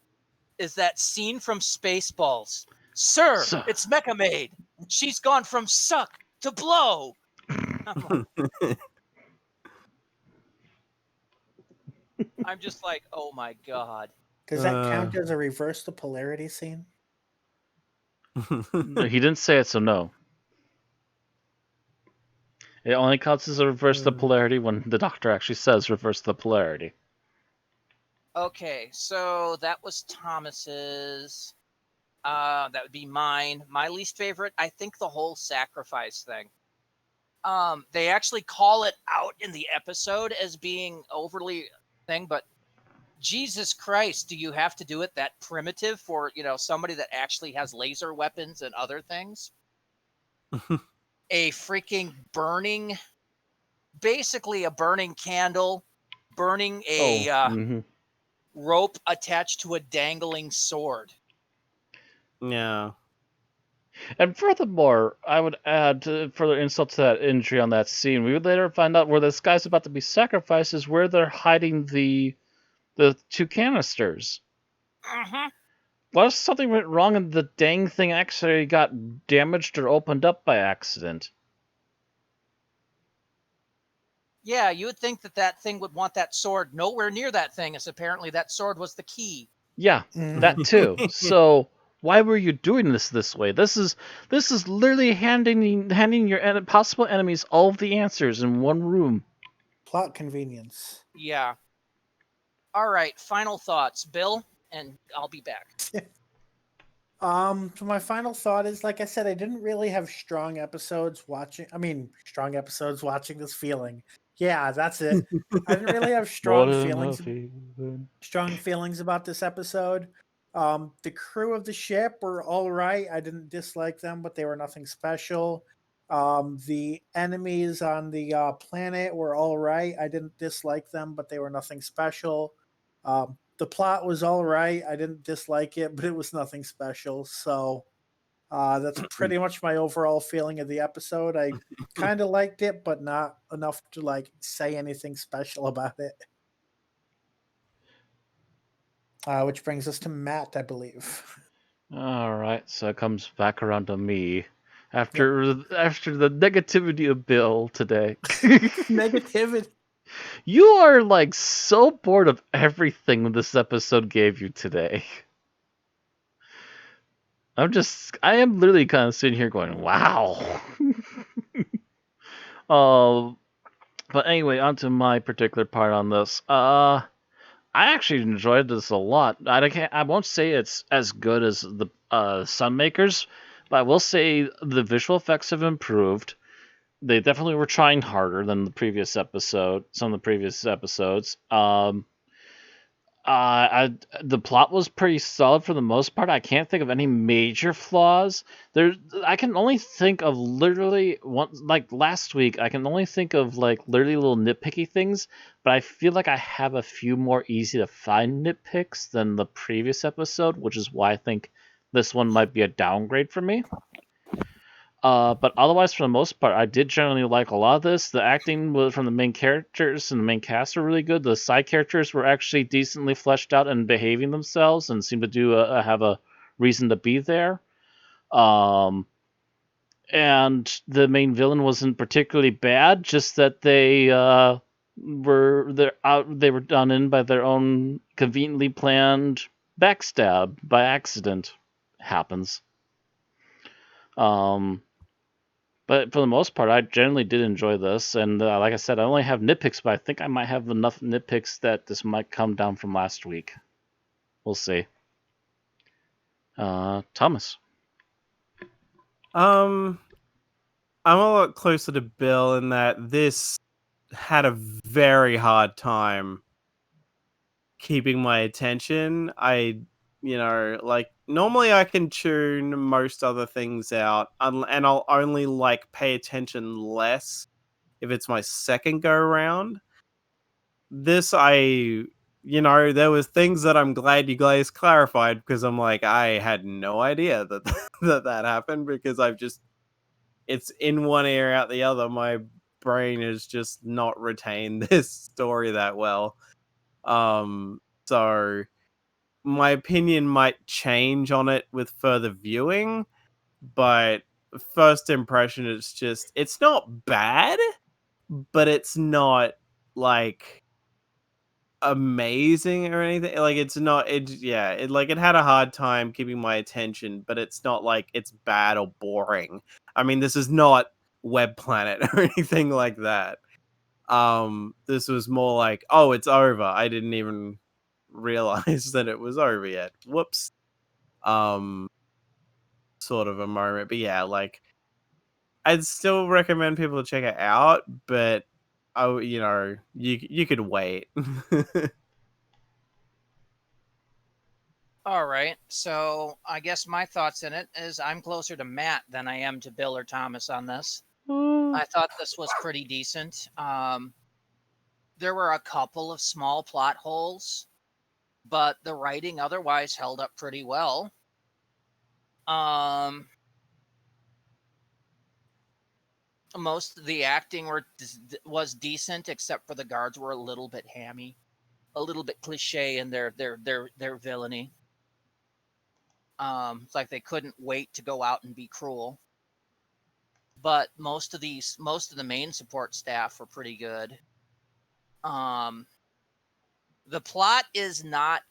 that scene from Spaceballs. Sir, So, it's Mecha Maid. She's gone from suck to blow. I'm just like, oh my god. Does that count as a reverse the polarity scene? he didn't say it, so no. It only counts as a reverse the polarity when the Doctor actually says reverse the polarity. Okay, so that was Thomas's. That would be mine. My least favorite, I think the whole sacrifice thing. They actually call it out in the episode as being overly thing, but Jesus Christ, do you have to do it that primitive for, somebody that actually has laser weapons and other things? A freaking basically a burning candle, burning a rope attached to a dangling sword. Yeah. And furthermore, I would add further insult to that injury on that scene. We would later find out where this guy's about to be sacrificed is where they're hiding the two canisters. Mm-hmm. What if something went wrong and the dang thing actually got damaged or opened up by accident? Yeah, you would think that thing would want that sword nowhere near that thing, as apparently that sword was the key. Yeah, that too. So why were you doing this way? This is literally handing your possible enemies all of the answers in one room. Plot convenience. Yeah. All right, final thoughts, Bill, and I'll be back. So my final thought is, like I said, I didn't really have strong episodes watching this feeling. Yeah, that's it. I didn't really have strong feelings about this episode. The crew of the ship were all right. I didn't dislike them, but they were nothing special. The enemies on the planet were all right. I didn't dislike them, but they were nothing special. The plot was all right. I didn't dislike it, but it was nothing special. So that's pretty much my overall feeling of the episode. I kind of liked it, but not enough to like say anything special about it. Which brings us to Matt, I believe. All right, so it comes back around to me after the negativity of Bill today. Negativity. You are like so bored of everything this episode gave you today. I am literally kind of sitting here going, wow. But anyway, on to my particular part on this. I actually enjoyed this a lot. I won't say it's as good as the Sunmakers, but I will say the visual effects have improved. They definitely were trying harder than the previous episode. Some of the previous episodes. The plot was pretty solid for the most part. I can't think of any major flaws. I can only think of literally one, like last week. I can only think of like literally little nitpicky things, but I feel like I have a few more easy to find nitpicks than the previous episode, which is why I think this one might be a downgrade for me. But otherwise, for the most part, I did generally like a lot of this. The acting from the main characters and the main cast were really good. The side characters were actually decently fleshed out and behaving themselves and seemed to have a reason to be there. And the main villain wasn't particularly bad, just that they were done in by their own conveniently planned backstab by accident. Happens. But for the most part, I generally did enjoy this, and like I said, I only have nitpicks, but I think I might have enough nitpicks that this might come down from last week. We'll see. Thomas. I'm a lot closer to Bill in that this had a very hard time keeping my attention. Like normally I can tune most other things out, and I'll only like pay attention less if it's my second go around. This there was things that I'm glad you guys clarified, because I'm like, I had no idea that that happened, because it's in one ear out the other. My brain has just not retained this story that well. So my opinion might change on it with further viewing, but first impression, it's not bad, but it's not like amazing or anything. Like it's not it had a hard time keeping my attention, but it's not like it's bad or boring. I mean, this is not Web Planet or anything like that. This was more like, oh, it's over. I didn't even realize that it was over yet. Whoops. Sort of a moment. But yeah, like I'd still recommend people to check it out, but you could wait. All right, so I guess my thoughts in it is I'm closer to Matt than I am to Bill or Thomas on this. I thought this was pretty decent. There were a couple of small plot holes, but the writing otherwise held up pretty well. Most of the acting was decent, except for the guards were a little bit hammy, a little bit cliche in their villainy. It's like they couldn't wait to go out and be cruel. But most of the main support staff were pretty good. The plot is not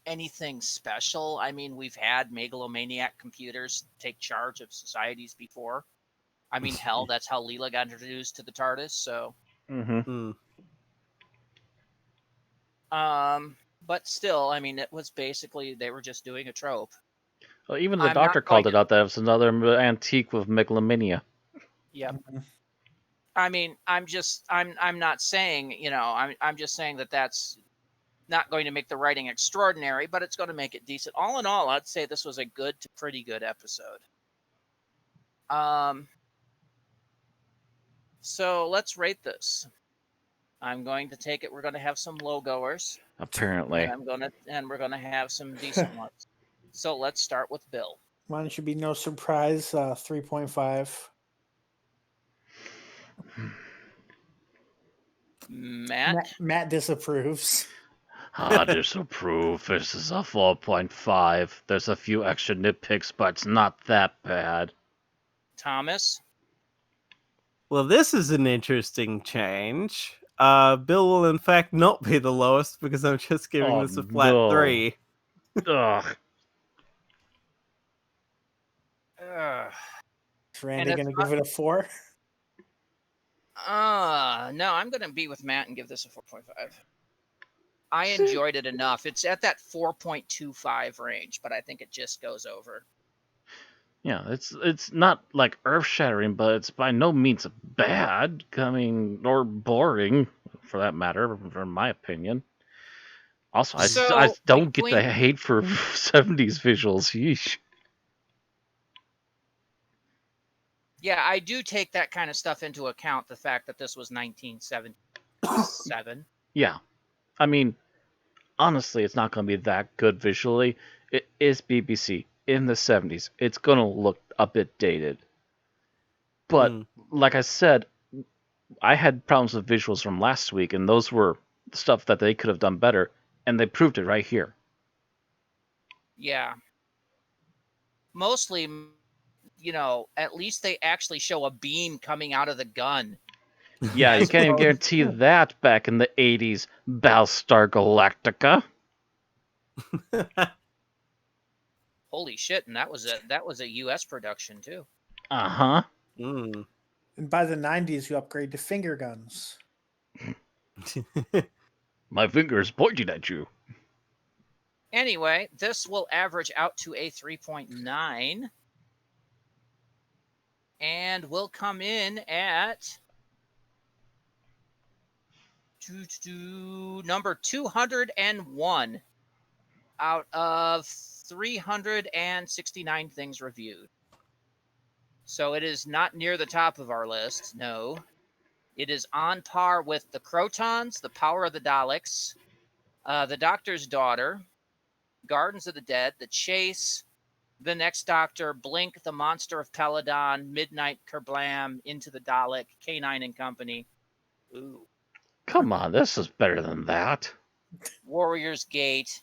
anything special. I mean, we've had megalomaniac computers take charge of societies before. I mean, hell, that's how Leela got introduced to the TARDIS. So, Mm-hmm. But still, I mean, it was basically they were just doing a trope. Well, even the I'm not doctor going called it to. out that it was another antique with megalomania. Yep. Mhm. I mean, I'm not saying, I'm just saying that that's not going to make the writing extraordinary, but it's going to make it decent. All in all, I'd say this was a good to pretty good episode. So let's rate this. I'm going to take it. We're going to have some low goers, Apparently. and we're gonna have some decent ones. So let's start with Bill. Mine should be no surprise. 3.5. Matt. Matt disapproves. I disapprove. This is a 4.5. There's a few extra nitpicks, but it's not that bad. Thomas. Well, this is an interesting change. Bill will in fact not be the lowest because I'm just giving Oh, this a flat no. 3. Ugh. Is Randy And going to it's give it a 4? No, I'm gonna be with Matt and give this a 4.5. I enjoyed it enough. It's at that 4.25 range, but I think it just goes over. Yeah, it's not like earth shattering, but it's by no means bad. I mean, or boring, for that matter, in my opinion. Also, I don't get the hate for 70s visuals. Yeesh. Yeah, I do take that kind of stuff into account. The fact that this was 1977. Yeah, I mean, honestly, it's not going to be that good visually. It is BBC in the 70s. It's going to look a bit dated. But, like I said, I had problems with visuals from last week, and those were stuff that they could have done better, and they proved it right here. Yeah. Mostly, at least they actually show a beam coming out of the gun. Yeah, you can't even guarantee that back in the 80s, Battlestar Galactica. Holy shit, and that was a US production too. Uh-huh. And by the 90s, you upgrade to finger guns. My finger's pointing at you. Anyway, this will average out to a 3.9. And will come in at number 201 out of 369 things reviewed. So it is not near the top of our list, no. It is on par with The Crotons, The Power of the Daleks, The Doctor's Daughter, Gardens of the Dead, The Chase, The Next Doctor, Blink, The Monster of Peladon, Midnight Kerblam, Into the Dalek, K9 and Company. Ooh. Come on, this is better than that. Warrior's Gate,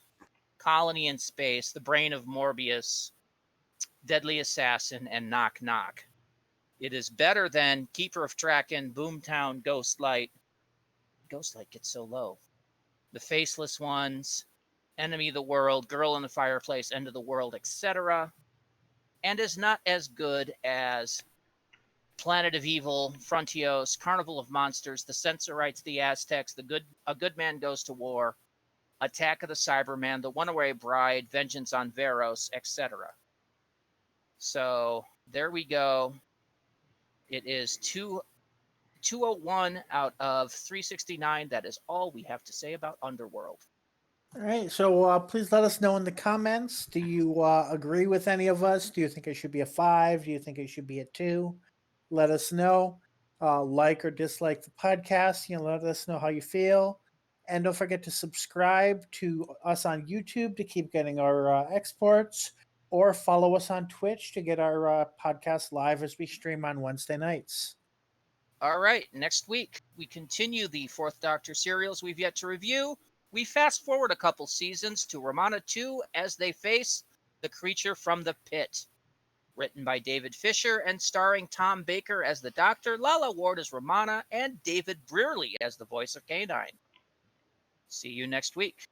Colony in Space, The Brain of Morbius, Deadly Assassin, and Knock Knock. It is better than Keeper of Traken, Boomtown, Ghostlight. Ghostlight gets so low. The Faceless Ones, Enemy of the World, Girl in the Fireplace, End of the World, etc. And is not as good as Planet of Evil, Frontios, Carnival of Monsters, The Censorites, The Aztecs, A Good Man Goes to War, Attack of the Cyberman, The One-Away Bride, Vengeance on Varos, etc. So there we go. It is 201 out of 369. That is all we have to say about Underworld. All right, so please let us know in the comments. Do you agree with any of us? Do you think it should be a 5? Do you think it should be a 2? Let us know. Like or dislike the podcast. Let us know how you feel. And don't forget to subscribe to us on YouTube to keep getting our exports, or follow us on Twitch to get our podcast live as we stream on Wednesday nights. All right, next week we continue the Fourth Doctor serials we've yet to review. We fast forward a couple seasons to Romana 2 as they face the creature from the pit. Written by David Fisher and starring Tom Baker as the Doctor, Lala Ward as Romana, and David Brearley as the voice of K9. See you next week.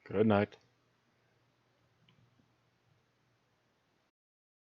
Good night.